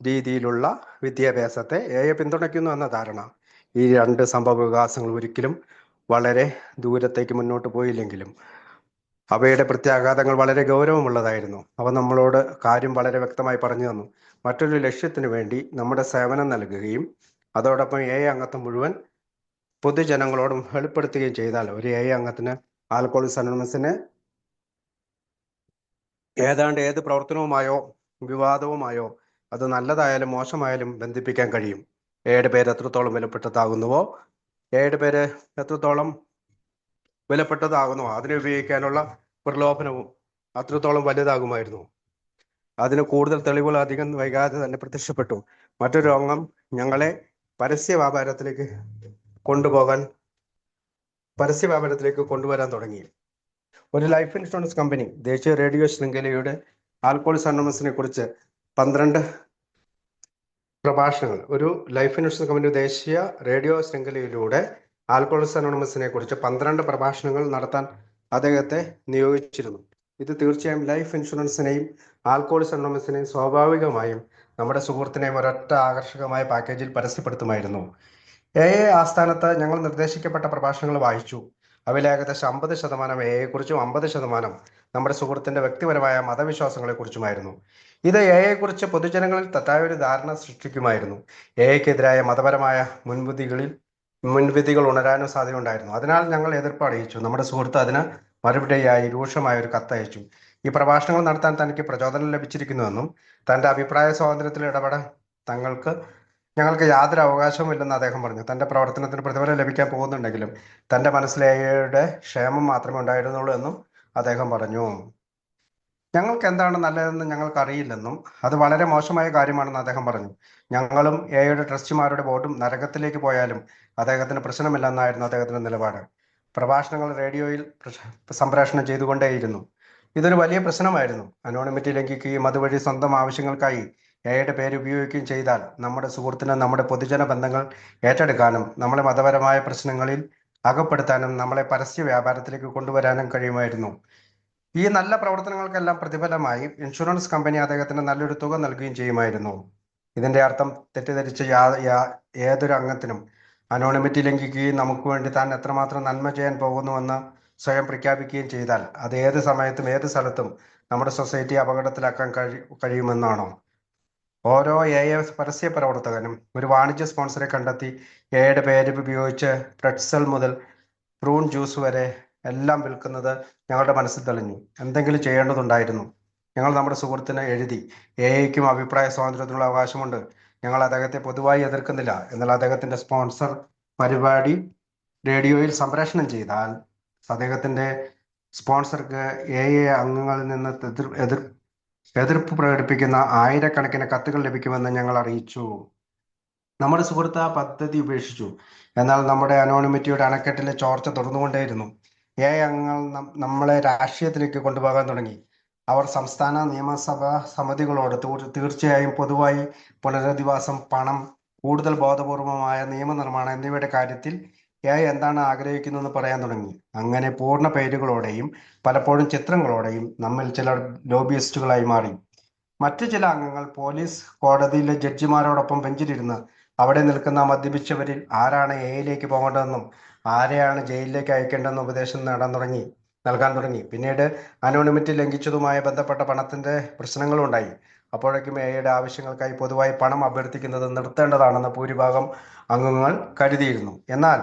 രീതിയിലുള്ള വിദ്യാഭ്യാസത്തെ പിന്തുണയ്ക്കുന്നു എന്ന ധാരണ. ഈ രണ്ട് സംഭവ വികാസങ്ങൾ ഒരിക്കലും വളരെ ദൂരത്തേക്ക് മുന്നോട്ട് പോയില്ലെങ്കിലും അവയുടെ പ്രത്യാഘാതങ്ങൾ വളരെ ഗൗരവമുള്ളതായിരുന്നു. അവ നമ്മളോട് കാര്യം വളരെ വ്യക്തമായി പറഞ്ഞു തന്നു. മറ്റൊരു ലക്ഷ്യത്തിനു വേണ്ടി നമ്മുടെ സേവനം നൽകുകയും അതോടൊപ്പം അംഗത്വം മുഴുവൻ പൊതുജനങ്ങളോടും വെളിപ്പെടുത്തുകയും ചെയ്താൽ ഒരു അംഗത്തിന് ആൽക്കോളിക്സ് അനോണിമസിന് ഏതാണ്ട് ഏത് പ്രവർത്തനവുമായോ വിവാദവുമായോ അത് നല്ലതായാലും മോശമായാലും ബന്ധിപ്പിക്കാൻ കഴിയും. പേര് എത്രത്തോളം വിലപ്പെട്ടതാകുന്നുവോ അതിനെ ഉപയോഗിക്കാനുള്ള പ്രലോഭനവും അത്രത്തോളം വലുതാകുമായിരുന്നു. അതിന് കൂടുതൽ തെളിവുകൾ അധികം വൈകാതെ തന്നെ പ്രത്യക്ഷപ്പെട്ടു. മറ്റൊരു അംഗം ഞങ്ങളെ പരസ്യ വ്യാപാരത്തിലേക്ക് കൊണ്ടുവരാൻ തുടങ്ങി. ഒരു ലൈഫ് ഇൻഷുറൻസ് കമ്പനി ദേശീയ റേഡിയോ ശൃംഖലയുടെ ആൽക്കോളിക്സ് അനോണിമസിനെ കുറിച്ച് 12 പ്രഭാഷണങ്ങൾ ഒരു ലൈഫ് ഇൻഷുറൻസ് കമ്പനി ദേശീയ റേഡിയോ ശൃംഖലയിലൂടെ ആൽക്കോളിക്സ് അനോണിമസിനെ കുറിച്ച് 12 പ്രഭാഷണങ്ങൾ നടത്താൻ അദ്ദേഹത്തെ നിയോഗിച്ചിരുന്നു. ഇത് തീർച്ചയായും ലൈഫ് ഇൻഷുറൻസിനെയും ആൽക്കോളിക്സ് അനോണിമസിനെയും സ്വാഭാവികമായും നമ്മുടെ സുഹൃത്തിനെയും ഒരൊറ്റ ആകർഷകമായ പാക്കേജിൽ പരസ്യപ്പെടുത്തുമായിരുന്നു. ആസ്ഥാനത്ത് ഞങ്ങൾ നിർദ്ദേശിക്കപ്പെട്ട പ്രഭാഷണങ്ങൾ വായിച്ചു. അവയിൽ ഏകദേശം 50% കുറിച്ചും 50% നമ്മുടെ സുഹൃത്തിന്റെ വ്യക്തിപരമായ മതവിശ്വാസങ്ങളെക്കുറിച്ചുമായിരുന്നു. ഇത് കുറിച്ച് പൊതുജനങ്ങളിൽ തെറ്റായ ഒരു ധാരണ സൃഷ്ടിക്കുമായിരുന്നു. എക്കെതിരായ മതപരമായ മുൻവിധികൾ ഉണരാനും സാധ്യതയുണ്ടായിരുന്നു. അതിനാൽ ഞങ്ങൾ എതിർപ്പ് അറിയിച്ചു. നമ്മുടെ സുഹൃത്ത് അതിന് മറുപടിയായി രൂക്ഷമായ ഒരു കത്തയച്ചു. ഈ പ്രഭാഷണങ്ങൾ നടത്താൻ തനിക്ക് പ്രചോദനം ലഭിച്ചിരിക്കുന്നുവെന്നും തന്റെ അഭിപ്രായ സ്വാതന്ത്ര്യത്തിൽ ഇടപെടാൻ ഞങ്ങൾക്ക് യാതൊരു അവകാശവുമില്ലെന്ന് അദ്ദേഹം പറഞ്ഞു. തന്റെ പ്രവർത്തനത്തിന് പ്രതിഫലം ലഭിക്കാൻ പോകുന്നുണ്ടെങ്കിലും തന്റെ മനസ്സിലെ ക്ഷേമം മാത്രമേ ഉണ്ടായിരുന്നുള്ളൂ എന്നും അദ്ദേഹം പറഞ്ഞു. ഞങ്ങൾക്ക് എന്താണ് നല്ലതെന്ന് ഞങ്ങൾക്ക് അറിയില്ലെന്നും അത് വളരെ മോശമായ കാര്യമാണെന്ന് അദ്ദേഹം പറഞ്ഞു. ഞങ്ങളും ട്രസ്റ്റിമാരുടെ ബോർഡും നരകത്തിലേക്ക് പോയാലും അദ്ദേഹത്തിന് പ്രശ്നമില്ലെന്നായിരുന്നു അദ്ദേഹത്തിന്റെ നിലപാട്. പ്രഭാഷണങ്ങൾ റേഡിയോയിൽ സംപ്രേഷണം ചെയ്തുകൊണ്ടേയിരുന്നു. ഇതൊരു വലിയ പ്രശ്നമായിരുന്നു. അനോണിമിറ്റി ലംഘിക്കുകയും അതുവഴി സ്വന്തം ആവശ്യങ്ങൾക്കായി പേര് ഉപയോഗിക്കുകയും ചെയ്താൽ നമ്മുടെ സുഹൃത്തിന് നമ്മുടെ പൊതുജന ബന്ധങ്ങൾ ഏറ്റെടുക്കാനും നമ്മളെ മതപരമായ പ്രശ്നങ്ങളിൽ അകപ്പെടുത്താനും നമ്മളെ പരസ്യ വ്യാപാരത്തിലേക്ക് കൊണ്ടുവരാനും കഴിയുമായിരുന്നു. ഈ നല്ല പ്രവർത്തനങ്ങൾക്കെല്ലാം പ്രതിഫലമായി ഇൻഷുറൻസ് കമ്പനി അദ്ദേഹത്തിന് നല്ലൊരു തുക നൽകുകയും ചെയ്യുമായിരുന്നു. ഇതിന്റെ അർത്ഥം തെറ്റിദ്ധരിച്ച ഏതൊരു അംഗത്തിനും അനോണിമിറ്റി ലംഘിക്കുകയും നമുക്ക് വേണ്ടി താൻ എത്രമാത്രം നന്മ ചെയ്യാൻ പോകുന്നുവെന്ന് സ്വയം പ്രഖ്യാപിക്കുകയും ചെയ്താൽ അത് ഏത് സമയത്തും ഏത് സ്ഥലത്തും നമ്മുടെ സൊസൈറ്റി അപകടത്തിലാക്കാൻ കഴിയുമെന്നാണോ? ഓരോ പരസ്യ പ്രവർത്തകനും ഒരു വാണിജ്യ സ്പോൺസറെ കണ്ടെത്തി പേര് ഉപയോഗിച്ച് പ്രെറ്റ്സൽ മുതൽ പ്രൂൺ ജ്യൂസ് വരെ എല്ലാം വിൽക്കുന്നത് ഞങ്ങളുടെ മനസ്സിൽ തെളിഞ്ഞു. എന്തെങ്കിലും ചെയ്യേണ്ടതുണ്ടായിരുന്നു. ഞങ്ങൾ നമ്മുടെ സുഹൃത്തിന് എഴുതി, ക്കും അഭിപ്രായ സ്വാതന്ത്ര്യത്തിനുള്ള അവകാശമുണ്ട്. ഞങ്ങൾ അദ്ദേഹത്തെ പൊതുവായി എതിർക്കുന്നില്ല. എന്നാൽ അദ്ദേഹത്തിന്റെ സ്പോൺസർ പരിപാടി റേഡിയോയിൽ സംപ്രേഷണം ചെയ്താൽ അദ്ദേഹത്തിന്റെ സ്പോൺസർക്ക് അംഗങ്ങളിൽ നിന്ന് എതിർപ്പ് പ്രകടിപ്പിക്കുന്ന ആയിരക്കണക്കിന് കത്തുകൾ ലഭിക്കുമെന്ന് ഞങ്ങൾ അറിയിച്ചു. നമ്മുടെ സുഹൃത്ത് ആ പദ്ധതി ഉപേക്ഷിച്ചു. എന്നാൽ നമ്മുടെ അനോണിമിറ്റിയുടെ അണക്കെട്ടിലെ ചോർച്ച തുടർന്നുകൊണ്ടേയിരുന്നു. അംഗങ്ങൾ നമ്മളെ രാഷ്ട്രീയത്തിലേക്ക് കൊണ്ടുപോകാൻ തുടങ്ങി. അവർ സംസ്ഥാന നിയമസഭാ സമിതികളോട് തീർച്ചയായും പൊതുവായി പുനരധിവാസം, പണം, കൂടുതൽ ബോധപൂർവമായ നിയമനിർമ്മാണം എന്നിവയുടെ കാര്യത്തിൽ എന്താണ് ആഗ്രഹിക്കുന്നതെന്ന് പറയാൻ തുടങ്ങി. അങ്ങനെ പൂർണ്ണ പേരുകളോടെയും പലപ്പോഴും ചിത്രങ്ങളോടെയും നമ്മിൽ ചിലർ ലോബിയിസ്റ്റുകളായി മാറി. മറ്റു ചില അംഗങ്ങൾ പോലീസ് കോടതിയിലെ ജഡ്ജിമാരോടൊപ്പം ബെഞ്ചിലിരുന്ന് അവിടെ നിൽക്കുന്ന മദ്യപിച്ചവരിൽ ആരാണ് ലേക്ക് പോകേണ്ടതെന്നും ആരെയാണ് ജയിലിലേക്ക് അയക്കേണ്ടതെന്നും ഉപദേശം നൽകാൻ തുടങ്ങി. പിന്നീട് അനോണിമിറ്റി ലംഘിച്ചതുമായി ബന്ധപ്പെട്ട പണത്തിന്റെ പ്രശ്നങ്ങളും ഉണ്ടായി. അപ്പോഴേക്കും എയുടെ ആവശ്യങ്ങൾക്കായി പൊതുവായി പണം അഭ്യർത്ഥിക്കുന്നത് നിർത്തേണ്ടതാണെന്ന് ഭൂരിഭാഗം അംഗങ്ങൾ കരുതിയിരുന്നു. എന്നാൽ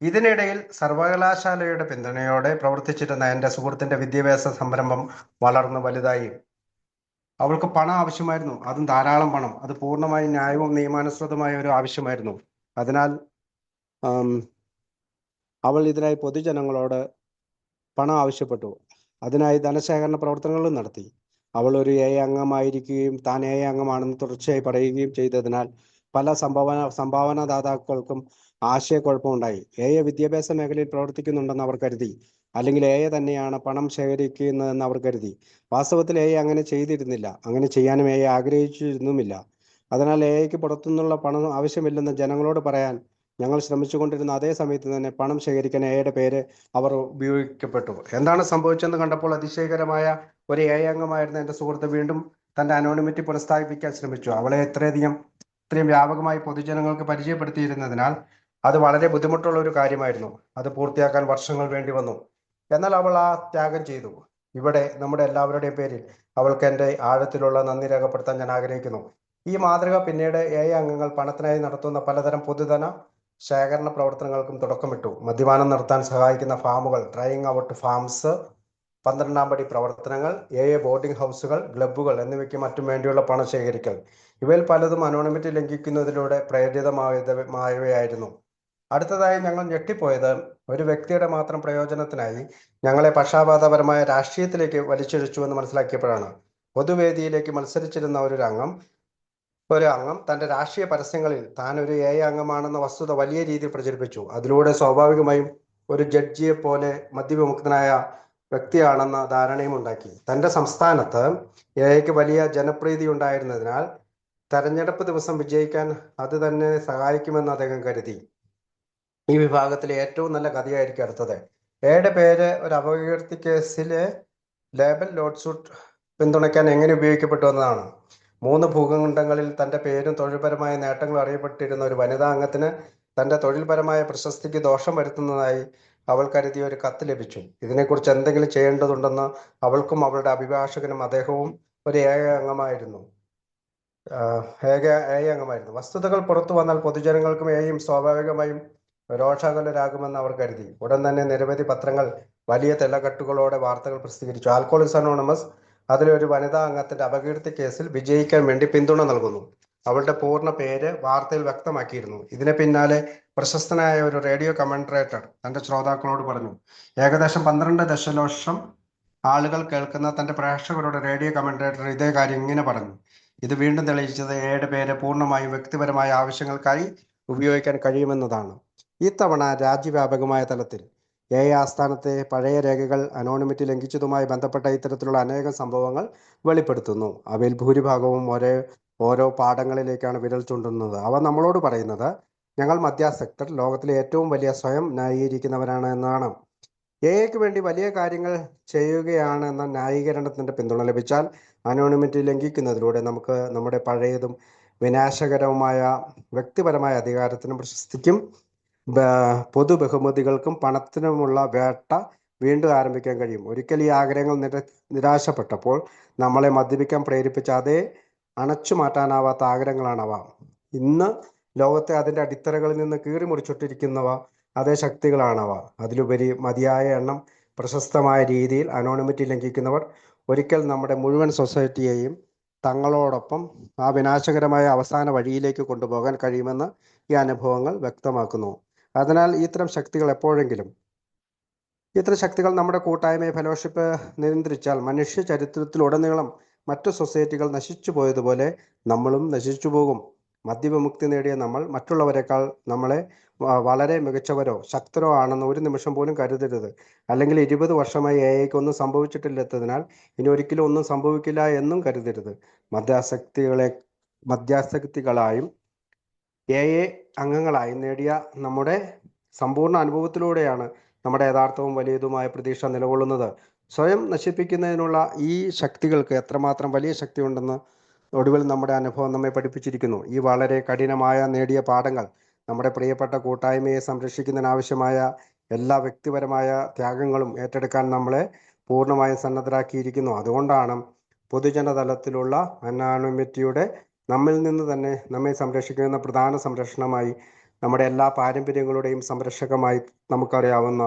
ഇതിനിടയിൽ സർവകലാശാലയുടെ പിന്തുണയോടെ പ്രവർത്തിച്ചിരുന്ന എൻ്റെ സുഹൃത്തിന്റെ വിദ്യാഭ്യാസ സംരംഭം വളർന്നു വലുതായി. അവൾക്ക് പണം ആവശ്യമായിരുന്നു, അതും ധാരാളം പണം. അത് പൂർണ്ണമായും ന്യായവും നിയമാനുസൃതമായ ഒരു ആവശ്യമായിരുന്നു. അതിനാൽ അവൾ ഇതിനായി പൊതുജനങ്ങളോട് പണം ആവശ്യപ്പെട്ടു. അതിനായി ധനശേഖരണ പ്രവർത്തനങ്ങളും നടത്തി. അവൾ ഒരു അംഗമായിരിക്കുകയും താൻ അംഗമാണെന്ന് തുടർച്ചയായി പറയുകയും ചെയ്തതിനാൽ പല സംഭാവനാദാതാക്കൾക്കും ആശയക്കുഴപ്പമുണ്ടായി. വിദ്യാഭ്യാസ മേഖലയിൽ പ്രവർത്തിക്കുന്നുണ്ടെന്ന് അവർ കരുതി, അല്ലെങ്കിൽ തന്നെയാണ് പണം ശേഖരിക്കുന്നതെന്ന് അവർ കരുതി. വാസ്തവത്തിൽ അങ്ങനെ ചെയ്തിരുന്നില്ല, അങ്ങനെ ചെയ്യാനും ആഗ്രഹിച്ചിരുന്നുമില്ല. അതിനാൽ പുറത്തുനിന്നുള്ള പണം ആവശ്യമില്ലെന്ന് ജനങ്ങളോട് പറയാൻ ഞങ്ങൾ ശ്രമിച്ചുകൊണ്ടിരുന്ന അതേ സമയത്ത് തന്നെ പണം ശേഖരിക്കാൻ പേര് അവർ ഉപയോഗിക്കപ്പെട്ടു. എന്താണ് സംഭവിച്ചെന്ന് കണ്ടപ്പോൾ അതിശയകരമായ ഒരു അംഗമായിരുന്ന എൻ്റെ സുഹൃത്ത് വീണ്ടും തന്റെ അനോണിമിറ്റി പുനഃസ്ഥാപിക്കാൻ ശ്രമിച്ചു. അവളെ ഇത്രയും വ്യാപകമായി പൊതുജനങ്ങൾക്ക് പരിചയപ്പെടുത്തിയിരുന്നതിനാൽ അത് വളരെ ബുദ്ധിമുട്ടുള്ള ഒരു കാര്യമായിരുന്നു. അത് പൂർത്തിയാക്കാൻ വർഷങ്ങൾ വേണ്ടി വന്നു. എന്നാൽ അവൾ ആ ത്യാഗം ചെയ്തു. ഇവിടെ നമ്മുടെ എല്ലാവരുടെയും പേരിൽ അവൾക്ക് എൻ്റെ ആഴത്തിലുള്ള നന്ദി രേഖപ്പെടുത്താൻ ഞാൻ ആഗ്രഹിക്കുന്നു. ഈ മാതൃക പിന്നീട് അംഗങ്ങൾ പണത്തിനായി നടത്തുന്ന പലതരം പൊതുധന ശേഖരണ പ്രവർത്തനങ്ങൾക്കും തുടക്കമിട്ടു. മദ്യപാനം നിർത്താൻ സഹായിക്കുന്ന ഫാമുകൾ, ഡ്രൈയിങ് ഔട്ട് ഫാംസ്, 12-ാം പടി പ്രവർത്തനങ്ങൾ, ബോർഡിംഗ് ഹൗസുകൾ, ക്ലബ്ബുകൾ എന്നിവയ്ക്ക് മറ്റും വേണ്ടിയുള്ള പണം ശേഖരിക്കൽ, ഇവയിൽ പലതും അനോണിമിറ്റി ലംഘിക്കുന്നതിലൂടെ പ്രേരിതമായവയായിരുന്നു. അടുത്തതായി ഞങ്ങൾ ഞെട്ടിപ്പോയത് ഒരു വ്യക്തിയുടെ മാത്രം പ്രയോജനത്തിനായി ഞങ്ങളെ പക്ഷാപാതപരമായ രാഷ്ട്രീയത്തിലേക്ക് വലിച്ചിഴച്ചുവെന്ന് മനസ്സിലാക്കിയപ്പോഴാണ്. പൊതുവേദിയിലേക്ക് മത്സരിച്ചിരുന്ന ഒരു അംഗം തന്റെ രാഷ്ട്രീയ പരസ്യങ്ങളിൽ താൻ ഒരു അംഗമാണെന്ന വസ്തുത വലിയ രീതിയിൽ പ്രചരിപ്പിച്ചു. അതിലൂടെ സ്വാഭാവികമായും ഒരു ജഡ്ജിയെ പോലെ മദ്യവിമുക്തനായ വ്യക്തിയാണെന്ന ധാരണയും ഉണ്ടാക്കി. തന്റെ സംസ്ഥാനത്ത് വലിയ ജനപ്രീതി ഉണ്ടായിരുന്നതിനാൽ തെരഞ്ഞെടുപ്പ് ദിവസം വിജയിക്കാൻ അത് തന്നെ സഹായിക്കുമെന്ന് അദ്ദേഹം കരുതി. ഈ വിഭാഗത്തിലെ ഏറ്റവും നല്ല കഥയായിരിക്കും അടുത്തത്. പേര് ഒരു അപകീർത്തി കേസിലെ ലേബൽ ലോഡ്സൂട്ട് പിന്തുണയ്ക്കാൻ എങ്ങനെ ഉപയോഗിക്കപ്പെട്ടു എന്നതാണ്. 3 ഭൂഖണ്ഡങ്ങളിൽ തന്റെ പേരും തൊഴിൽപരമായ നേട്ടങ്ങളും അറിയപ്പെട്ടിരുന്ന ഒരു വനിതാ അംഗത്തിന് തന്റെ തൊഴിൽപരമായ പ്രശസ്തിക്ക് ദോഷം വരുത്തുന്നതായി അവൾ കരുതിയ ഒരു കത്ത് ലഭിച്ചു. ഇതിനെക്കുറിച്ച് എന്തെങ്കിലും ചെയ്യേണ്ടതുണ്ടെന്ന് അവൾക്കും അവളുടെ അഭിഭാഷകനും അദ്ദേഹവും ഒരു അംഗമായിരുന്നു. വസ്തുതകൾ പുറത്തു വന്നാൽ പൊതുജനങ്ങൾക്കും സ്വാഭാവികമായും രോഷാകുലരാകുമെന്ന് അവർ കരുതി. ഉടൻ തന്നെ നിരവധി പത്രങ്ങൾ വലിയ തെല്ലക്കെട്ടുകളോടെ വാർത്തകൾ പ്രസിദ്ധീകരിച്ചു. ആൽക്കോളിക്സ് അനോണിമസ് അതിലൊരു വനിതാ അംഗത്തിന്റെ അപകീർത്തി കേസിൽ വിജയിക്കാൻ വേണ്ടി പിന്തുണ നൽകുന്നു. അവളുടെ പൂർണ്ണ പേര് വാർത്തയിൽ വ്യക്തമാക്കിയിരുന്നു. ഇതിന് പിന്നാലെ പ്രശസ്തനായ ഒരു റേഡിയോ കമന്റേറ്റർ തന്റെ ശ്രോതാക്കളോട് പറഞ്ഞു. ഏകദേശം 12 ദശലക്ഷം ആളുകൾ കേൾക്കുന്ന തന്റെ പ്രേക്ഷകരോട് റേഡിയോ കമന്റേറ്റർ ഇതേ കാര്യം ഇങ്ങനെ പറഞ്ഞു. ഇത് വീണ്ടും തെളിയിച്ചത് പേര് പൂർണ്ണമായും വ്യക്തിപരമായ ആവശ്യങ്ങൾക്കായി ഉപയോഗിക്കാൻ കഴിയുമെന്നതാണ്. ഇത്തവണ രാജ്യവ്യാപകമായ തലത്തിൽ ആസ്ഥാനത്തെ പഴയ രേഖകൾ അനോണിമിറ്റി ലംഘിച്ചതുമായി ബന്ധപ്പെട്ട ഇത്തരത്തിലുള്ള അനേകം സംഭവങ്ങൾ വെളിപ്പെടുത്തുന്നു. അവയിൽ ഭൂരിഭാഗവും ഓരോ പാഠങ്ങളിലേക്കാണ് വിരൽ ചൂണ്ടുന്നത്. അവ നമ്മളോട് പറയുന്നത് ഞങ്ങൾ മദ്യാസക്തർ ലോകത്തിലെ ഏറ്റവും വലിയ സ്വയം ന്യായീകരിക്കുന്നവരാണ് എന്നാണ്. എക്ക് വേണ്ടി വലിയ കാര്യങ്ങൾ ചെയ്യുകയാണ് എന്ന ന്യായീകരണത്തിന്റെ പിന്തുണ ലഭിച്ചാൽ അനോണിമിറ്റി ലംഘിക്കുന്നതിലൂടെ നമുക്ക് നമ്മുടെ പഴയതും വിനാശകരവുമായ വ്യക്തിപരമായ അധികാരത്തിനും പ്രശസ്തിക്കും പൊതു ബഹുമതികൾക്കും പണത്തിനുമുള്ള വേട്ട വീണ്ടും ആരംഭിക്കാൻ കഴിയും. ഒരിക്കൽ ഈ ആഗ്രഹങ്ങൾ നിരാശപ്പെട്ടപ്പോൾ നമ്മളെ മദ്യപിക്കാൻ പ്രേരിപ്പിച്ച അതേ അണച്ചു മാറ്റാനാവാത്ത ആഗ്രഹങ്ങളാണവ. ഇന്ന് ലോകത്തെ അതിൻ്റെ അടിത്തറകളിൽ നിന്ന് കീറി മുറിച്ചിട്ടിരിക്കുന്നവ അതേ ശക്തികളാണവ. അതിലുപരി മതിയായ എണ്ണം പ്രശസ്തമായ രീതിയിൽ അനോണിമിറ്റി ലംഘിക്കുന്നവർ ഒരിക്കൽ നമ്മുടെ മുഴുവൻ സൊസൈറ്റിയെയും തങ്ങളോടൊപ്പം ആ വിനാശകരമായ അവസാന വഴിയിലേക്ക് കൊണ്ടുപോകാൻ കഴിയുമെന്ന് ഈ അനുഭവങ്ങൾ വ്യക്തമാക്കുന്നു. അതിനാൽ ഇത്തരം ശക്തികൾ നമ്മുടെ കൂട്ടായ്മയെ ഫെലോഷിപ്പ് നിയന്ത്രിച്ചാൽ മനുഷ്യ ചരിത്രത്തിലുടനീളം മറ്റു സൊസൈറ്റികൾ നശിച്ചു പോയതുപോലെ നമ്മളും നശിച്ചു പോകും. മദ്യവിമുക്തി നേടിയ നമ്മൾ മറ്റുള്ളവരെക്കാൾ നമ്മളെ വളരെ മികച്ചവരോ ശക്തരോ ആണെന്ന് ഒരു നിമിഷം പോലും കരുതരുത്. അല്ലെങ്കിൽ 20 വർഷമായി എക്ക് ഒന്നും സംഭവിച്ചിട്ടില്ലാത്തതിനാൽ ഇനി ഒരിക്കലും ഒന്നും സംഭവിക്കില്ല എന്നും കരുതരുത്. മദ്യാസക്തികളായും അംഗങ്ങളായി നേടിയ നമ്മുടെ സമ്പൂർണ്ണ അനുഭവത്തിലൂടെയാണ് നമ്മുടെ യഥാർത്ഥവും വലിയതുമായ പ്രതീക്ഷ നിലകൊള്ളുന്നത്. സ്വയം നശിപ്പിക്കുന്നതിനുള്ള ഈ ശക്തികൾക്ക് എത്രമാത്രം വലിയ ശക്തിയുണ്ടെന്ന് ഒടുവിൽ നമ്മുടെ അനുഭവം നമ്മെ പഠിപ്പിച്ചിരിക്കുന്നു. ഈ വളരെ കഠിനമായ നേടിയ പാഠങ്ങൾ നമ്മുടെ പ്രിയപ്പെട്ട കൂട്ടായ്മയെ സംരക്ഷിക്കുന്നതിനാവശ്യമായ എല്ലാ വ്യക്തിപരമായ ത്യാഗങ്ങളും ഏറ്റെടുക്കാൻ നമ്മളെ പൂർണ്ണമായും സന്നദ്ധരാക്കിയിരിക്കുന്നു. അതുകൊണ്ടാണ് പൊതുജന തലത്തിലുള്ള അനോണിമിറ്റിയുടെ നമ്മിൽ നിന്ന് തന്നെ നമ്മെ സംരക്ഷിക്കുന്ന പ്രധാന സംരക്ഷണമായി നമ്മുടെ എല്ലാ പാരമ്പര്യങ്ങളുടെയും സംരക്ഷകമായി നമുക്കറിയാവുന്ന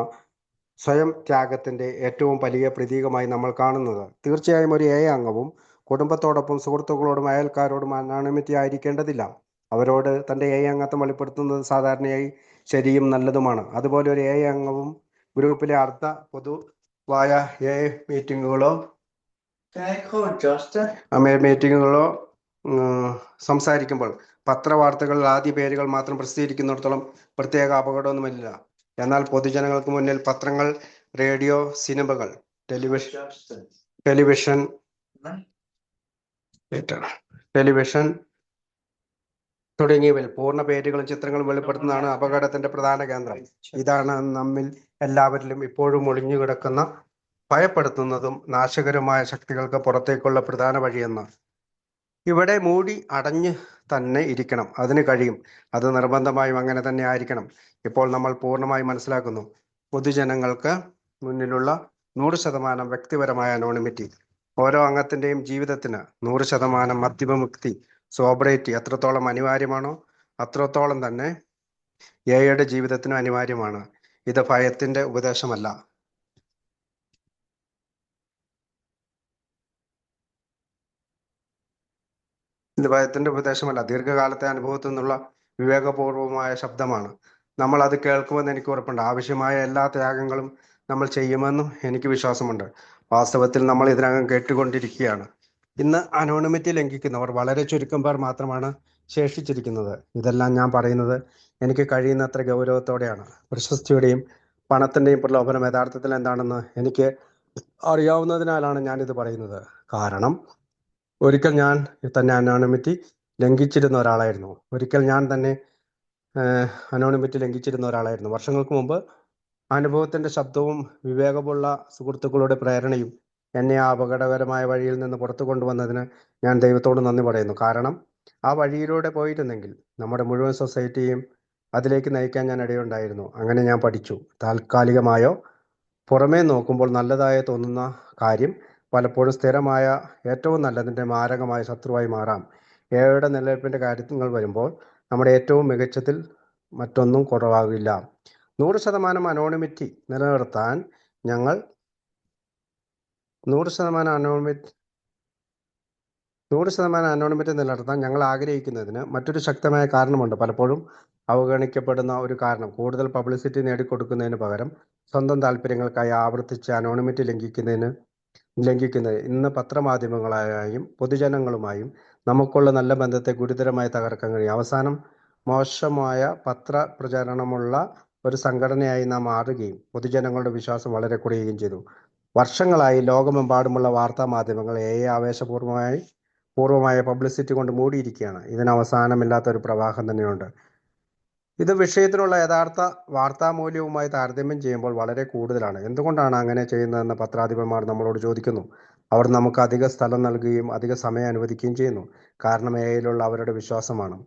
സ്വയം ത്യാഗത്തിൻ്റെ ഏറ്റവും വലിയ പ്രതീകമായി നമ്മൾ കാണുന്നത്. തീർച്ചയായും ഒരു അംഗവും കുടുംബത്തോടൊപ്പം സുഹൃത്തുക്കളോടും അയൽക്കാരോടും അനോണിമിറ്റി ആയിരിക്കേണ്ടതില്ല. അവരോട് തൻ്റെ അംഗത്വം വെളിപ്പെടുത്തുന്നത് സാധാരണയായി ശരിയും നല്ലതുമാണ്. അതുപോലെ ഒരു അംഗവും ഗ്രൂപ്പിലെ അർദ്ധ പൊതുവായ മീറ്റിങ്ങുകളോ സംസാരിക്കുമ്പോൾ പത്രവാർത്തകളിൽ ആദ്യ പേരുകൾ മാത്രം പ്രസിദ്ധീകരിക്കുന്നിടത്തോളം പ്രത്യേക അപകടമൊന്നുമില്ല. എന്നാൽ പൊതുജനങ്ങൾക്ക് മുന്നിൽ പത്രങ്ങൾ, റേഡിയോ, സിനിമകൾ, ടെലിവിഷൻ തുടങ്ങിയവയിൽ പൂർണ്ണ പേരുകളും ചിത്രങ്ങളും വെളിപ്പെടുത്തുന്നതാണ് അപകടത്തിന്റെ പ്രധാന കേന്ദ്രം. ഇതാണ് നമ്മിൽ എല്ലാവരിലും ഇപ്പോഴും ഒളിഞ്ഞു കിടക്കുന്ന ഭയപ്പെടുത്തുന്നതും നാശകരമായ ശക്തികൾക്ക് പുറത്തേക്കുള്ള പ്രധാന വഴിയെന്ന്. ഇവിടെ മൂടി അടഞ്ഞ് തന്നെ ഇരിക്കണം. അതിന് കഴിയും. അത് നിർബന്ധമായും അങ്ങനെ തന്നെ ആയിരിക്കണം. ഇപ്പോൾ നമ്മൾ പൂർണ്ണമായി മനസ്സിലാക്കുന്നു പൊതുജനങ്ങൾക്ക് മുന്നിലുള്ള 100% വ്യക്തിപരമായ അനോണിമിറ്റി. ഓരോ അംഗത്തിൻ്റെയും ജീവിതത്തിന് 100% മദ്യപമുക്തി, സോബ്രേറ്റി എത്രത്തോളം അനിവാര്യമാണോ അത്രത്തോളം തന്നെ എയുടെ ജീവിതത്തിനും അനിവാര്യമാണ്. ഇത് ഭയത്തിൻ്റെ ഉപദേശമല്ല. ദീർഘകാലത്തെ അനുഭവത്തിൽ നിന്നുള്ള വിവേകപൂർവമായ ശബ്ദമാണ്. നമ്മൾ അത് കേൾക്കുമെന്ന് എനിക്ക് ഉറപ്പുണ്ട്. ആവശ്യമായ എല്ലാ ത്യാഗങ്ങളും നമ്മൾ ചെയ്യുമെന്നും എനിക്ക് വിശ്വാസമുണ്ട്. വാസ്തവത്തിൽ നമ്മൾ ഇതിനകം കേട്ടുകൊണ്ടിരിക്കുകയാണ്. ഇന്ന് അനോണിമിറ്റി ലംഘിക്കുന്നവർ വളരെ ചുരുക്കം പേർ മാത്രമാണ് ശേഷിച്ചിരിക്കുന്നത്. ഇതെല്ലാം ഞാൻ പറയുന്നത് എനിക്ക് കഴിയുന്നത്ര ഗൗരവത്തോടെയാണ്. പ്രശസ്തിയുടെയും പണത്തിൻ്റെയും പ്രലോഭനം യഥാർത്ഥത്തിൽ എന്താണെന്ന് എനിക്ക് അറിയാവുന്നതിനാലാണ് ഞാനിത് പറയുന്നത്. കാരണം ഒരിക്കൽ ഞാൻ തന്നെ അനോണിമിറ്റി ലംഘിച്ചിരുന്ന ഒരാളായിരുന്നു. വർഷങ്ങൾക്ക് മുമ്പ് അനുഭവത്തിൻ്റെ ശബ്ദവും വിവേകമുള്ള സുഹൃത്തുക്കളുടെ പ്രേരണയും എന്നെ ആ അപകടകരമായ വഴിയിൽ നിന്ന് പുറത്തു കൊണ്ടുവന്നതിന് ഞാൻ ദൈവത്തോട് നന്ദി പറയുന്നു. കാരണം ആ വഴിയിലൂടെ പോയിരുന്നെങ്കിൽ നമ്മുടെ മുഴുവൻ സൊസൈറ്റിയും അതിലേക്ക് നയിക്കാൻ ഞാൻ ഇടയുണ്ടായിരുന്നു. അങ്ങനെ ഞാൻ പഠിച്ചു. താൽക്കാലികമായോ പുറമേ നോക്കുമ്പോൾ നല്ലതായി തോന്നുന്ന കാര്യം പലപ്പോഴും സ്ഥിരമായ ഏറ്റവും നല്ലതിൻ്റെ മാരകമായ ശത്രുവായി മാറാം. എയുടെ നിലനിൽപ്പിൻ്റെ കാര്യങ്ങൾ വരുമ്പോൾ നമ്മുടെ ഏറ്റവും മികച്ചതിൽ മറ്റൊന്നും കുറവാകില്ല. 100% അനോണിമിറ്റി നിലനിർത്താൻ ഞങ്ങൾ 100% അനോണിമിറ്റി നിലനിർത്താൻ ഞങ്ങൾ ആഗ്രഹിക്കുന്നതിന് മറ്റൊരു ശക്തമായ കാരണമുണ്ട്. പലപ്പോഴും അവഗണിക്കപ്പെടുന്ന ഒരു കാരണം. കൂടുതൽ പബ്ലിസിറ്റി നേടിക്കൊടുക്കുന്നതിന് പകരം സ്വന്തം താല്പര്യങ്ങൾക്കായി ആവർത്തിച്ച് അനോണിമിറ്റി ലംഘിക്കുന്നത്. ഇന്ന് പത്രമാധ്യമങ്ങളായും പൊതുജനങ്ങളുമായും നമുക്കുള്ള നല്ല ബന്ധത്തെ ഗുരുതരമായി തകർക്കാൻ കഴിയും. അവസാനം മോശമായ പത്രപ്രചരണമുള്ള ഒരു സംഘടനയായി നാം മാറുകയും പൊതുജനങ്ങളുടെ വിശ്വാസം വളരെ കുറയുകയും ചെയ്തു. വർഷങ്ങളായി ലോകമെമ്പാടുമുള്ള വാർത്താ മാധ്യമങ്ങൾ പൂർവമായ പബ്ലിസിറ്റി കൊണ്ട് മൂടിയിരിക്കുകയാണ്. ഇതിന് അവസാനമില്ലാത്ത ഒരു പ്രവാഹം തന്നെയുണ്ട്. ഇത് വിഷയത്തിനുള്ള യഥാർത്ഥ വാർത്താമൂല്യവുമായി താരതമ്യം ചെയ്യുമ്പോൾ വളരെ കൂടുതലാണ്. എന്തുകൊണ്ടാണ് അങ്ങനെ ചെയ്യുന്നതെന്ന് പത്രാധിപന്മാർ നമ്മളോട് ചോദിക്കുന്നു. അവർ നമുക്ക് അധിക സ്ഥലം നൽകുകയും അധിക സമയം അനുവദിക്കുകയും ചെയ്യുന്നു. കാരണം എയിലുള്ള അവരുടെ വിശ്വാസമാണ്.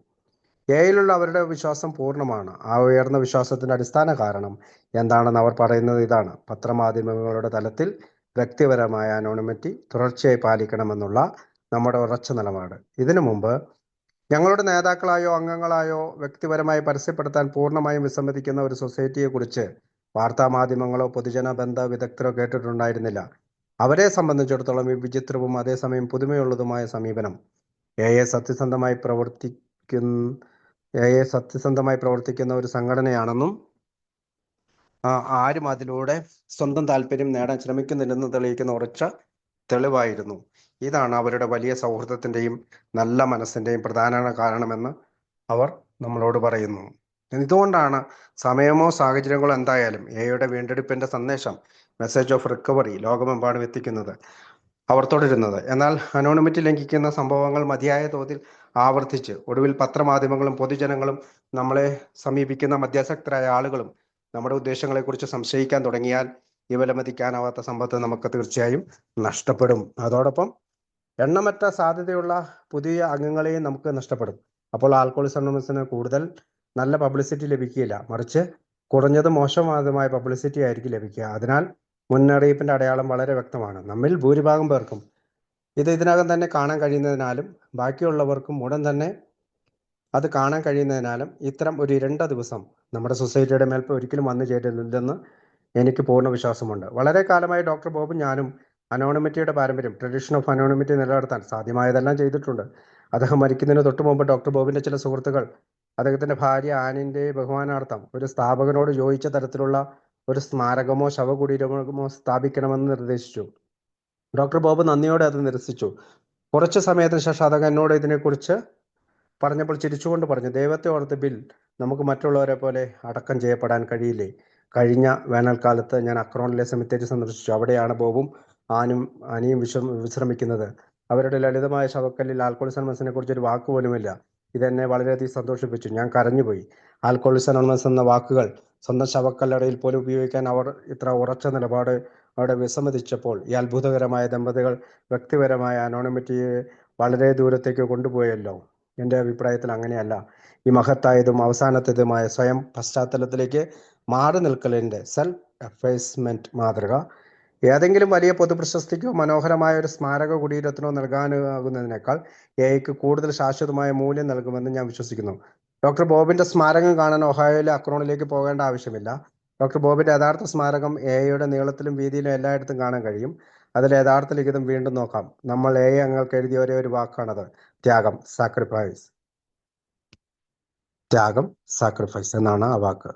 എയിലുള്ള അവരുടെ വിശ്വാസം പൂർണ്ണമാണ്. ആ ഉയർന്ന വിശ്വാസത്തിൻ്റെ അടിസ്ഥാന കാരണം എന്താണെന്ന് അവർ പറയുന്നത് ഇതാണ്: പത്രമാധ്യമങ്ങളുടെ തലത്തിൽ വ്യക്തിപരമായ അനോണിമിറ്റി തുടർച്ചയായി പാലിക്കണമെന്നുള്ള നമ്മുടെ ഉറച്ച നിലപാട്. ഇതിനു മുമ്പ് ഞങ്ങളുടെ നേതാക്കളായോ അംഗങ്ങളായോ വ്യക്തിപരമായി പരസ്യപ്പെടുത്താൻ പൂർണ്ണമായും വിസമ്മതിക്കുന്ന ഒരു സൊസൈറ്റിയെക്കുറിച്ച് വാർത്താമാധ്യമങ്ങളോ പൊതുജന ബന്ധ വിദഗ്ധരോ കേട്ടിട്ടുണ്ടായിരുന്നില്ല. അവരെ സംബന്ധിച്ചിടത്തോളം ഈ വിചിത്രവും അതേസമയം പുതുമയുള്ളതുമായ സമീപനം സത്യസന്ധമായി പ്രവർത്തിക്കുന്ന ഒരു സംഘടനയാണെന്നും ആരും അതിലൂടെ സ്വന്തം താല്പര്യം നേടാൻ ശ്രമിക്കുന്നില്ലെന്ന് തെളിയിക്കുന്ന ഉറച്ച തെളിവായിരുന്നു. ഇതാണ് അവരുടെ വലിയ സൗഹൃദത്തിൻ്റെയും നല്ല മനസ്സിൻ്റെയും പ്രധാന കാരണമെന്ന് അവർ നമ്മളോട് പറയുന്നു. ഇതുകൊണ്ടാണ് സമയമോ സാഹചര്യങ്ങളോ എന്തായാലും എയുടെ വീണ്ടെടുപ്പിൻ്റെ സന്ദേശം, മെസ്സേജ് ഓഫ് റിക്കവറി, ലോകമെമ്പാടും എത്തിക്കുന്നത് അവർ തുടരുന്നത്. എന്നാൽ അനോണിമിറ്റി ലംഘിക്കുന്ന സംഭവങ്ങൾ മതിയായ തോതിൽ ആവർത്തിച്ച് ഒടുവിൽ പത്രമാധ്യമങ്ങളും പൊതുജനങ്ങളും നമ്മളെ സമീപിക്കുന്ന മധ്യാസക്തരായ ആളുകളും നമ്മുടെ ഉദ്ദേശങ്ങളെക്കുറിച്ച് സംശയിക്കാൻ തുടങ്ങിയാൽ ഈ വിലമതിക്കാനാവാത്ത സമ്പത്ത് നമുക്ക് തീർച്ചയായും നഷ്ടപ്പെടും. അതോടൊപ്പം എണ്ണമറ്റ സാധ്യതയുള്ള പുതിയ അംഗങ്ങളെയും നമുക്ക് നഷ്ടപ്പെടും. അപ്പോൾ ആൽക്കഹോളിക്സ് അനോണിമസിന് കൂടുതൽ നല്ല പബ്ലിസിറ്റി ലഭിക്കില്ല, മറിച്ച് കുറഞ്ഞത് മോശമായ പബ്ലിസിറ്റി ആയിരിക്കും ലഭിക്കുക. അതിനാൽ മുന്നറിയിപ്പിൻ്റെ അടയാളം വളരെ വ്യക്തമാണ്. നമ്മിൽ ഭൂരിഭാഗം പേർക്കും ഇത് ഇതിനകം തന്നെ കാണാൻ കഴിയുന്നതിനാലും ബാക്കിയുള്ളവർക്കും ഉടൻ തന്നെ അത് കാണാൻ കഴിയുന്നതിനാലും ഇത്തരം ഒരു ഇരുണ്ട ദിവസം നമ്മുടെ സൊസൈറ്റിയുടെ മേൽ ഒരിക്കലും വന്നു ചേരുന്നില്ലെന്ന് എനിക്ക് പൂർണ്ണ വിശ്വാസമുണ്ട്. വളരെ കാലമായി ഡോക്ടർ ബോബും ഞാനും അനോണിമിറ്റിയുടെ പാരമ്പര്യം, ട്രഡീഷൻ ഓഫ് അനോണിമിറ്റി നിലനിർത്താൻ സാധ്യമായതെല്ലാം ചെയ്തിട്ടുണ്ട്. അദ്ദേഹം മരിക്കുന്നതിന് തൊട്ട് മുമ്പ് ഡോക്ടർ ബോബിന്റെ ചില സുഹൃത്തുക്കൾ അദ്ദേഹത്തിന്റെ ഭാര്യ ആനിന്റെ ബഹുമാനാർത്ഥം ഒരു സ്ഥാപകനോട് യോജിച്ച തരത്തിലുള്ള ഒരു സ്മാരകമോ ശവകുടീരമോ സ്ഥാപിക്കണമെന്ന് നിർദ്ദേശിച്ചു. ഡോക്ടർ ബോബ് നന്ദിയോടെ അത് നിരസിച്ചു. കുറച്ചു സമയത്തിന് ശേഷം അദ്ദേഹം എന്നോട് ഇതിനെക്കുറിച്ച് പറഞ്ഞപ്പോൾ ചിരിച്ചുകൊണ്ട് പറഞ്ഞു, ദൈവത്തെ ഓർത്ത് ബിൽ, നമുക്ക് മറ്റുള്ളവരെ പോലെ അടക്കം ചെയ്യപ്പെടാൻ കഴിയില്ലേ? കഴിഞ്ഞ വേനൽക്കാലത്ത് ഞാൻ അക്രോണിലെ സെമിത്തേരി സന്ദർശിച്ചു. അവിടെയാണ് ബോബും ആനിയും വിശ്രമിക്കുന്നത്. അവരുടെ ലളിതമായ ശവക്കല്ലിൽ ആൽക്കോളിസ് അനോണിമസിനെ കുറിച്ച് ഒരു വാക്ക് പോലുമില്ല. ഇതെന്നെ വളരെയധികം സന്തോഷിപ്പിച്ചു. ഞാൻ കരഞ്ഞുപോയി. ആൽക്കോളിസ് അനോണിമസ് എന്ന വാക്കുകൾ സ്വന്തം ശവക്കല്ലറയിൽ പോലും ഉപയോഗിക്കാൻ അവർ ഇത്ര ഉറച്ച നിലപാട് അവിടെ വിസമ്മതിച്ചപ്പോൾ ഈ അത്ഭുതകരമായ ദമ്പതികൾ വ്യക്തിപരമായ അനോണിമിറ്റിയെ വളരെ ദൂരത്തേക്ക് കൊണ്ടുപോയല്ലോ. എൻ്റെ അഭിപ്രായത്തിൽ അങ്ങനെയല്ല. ഈ മഹത്തായതും അവസാനത്തേതുമായ സ്വയം പശ്ചാത്തലത്തിലേക്ക് മാറി നിൽക്കലിൻ്റെ സെൽഫ് എഫേസ്മെന്റ് മാതൃക ഏതെങ്കിലും വലിയ പൊതുപ്രശസ്തിക്കോ മനോഹരമായ ഒരു സ്മാരക കുടീരത്തിനോ നൽകാനാകുന്നതിനേക്കാൾ എഐക്ക് കൂടുതൽ ശാശ്വതമായ മൂല്യം നൽകുമെന്ന് ഞാൻ വിശ്വസിക്കുന്നു. ഡോക്ടർ ബോബിന്റെ സ്മാരകം കാണാൻ ഒഹായോയിലെ അക്രോണിലേക്ക് പോകേണ്ട ആവശ്യമില്ല. ഡോക്ടർ ബോബിന്റെ യഥാർത്ഥ സ്മാരകം എഐയുടെ നീളത്തിലും വീതിയിലും എല്ലായിടത്തും കാണാൻ കഴിയും. അതിൽ യഥാർത്ഥ ലിഖിതം വീണ്ടും നോക്കാം. നമ്മൾ എഐ അംഗങ്ങൾക്ക് എഴുതിയ ഒരേ ഒരു വാക്കാണത്: ത്യാഗം, സാക്രിഫൈസ്. ത്യാഗം, സാക്രിഫൈസ് എന്നാണ് ആ വാക്ക്.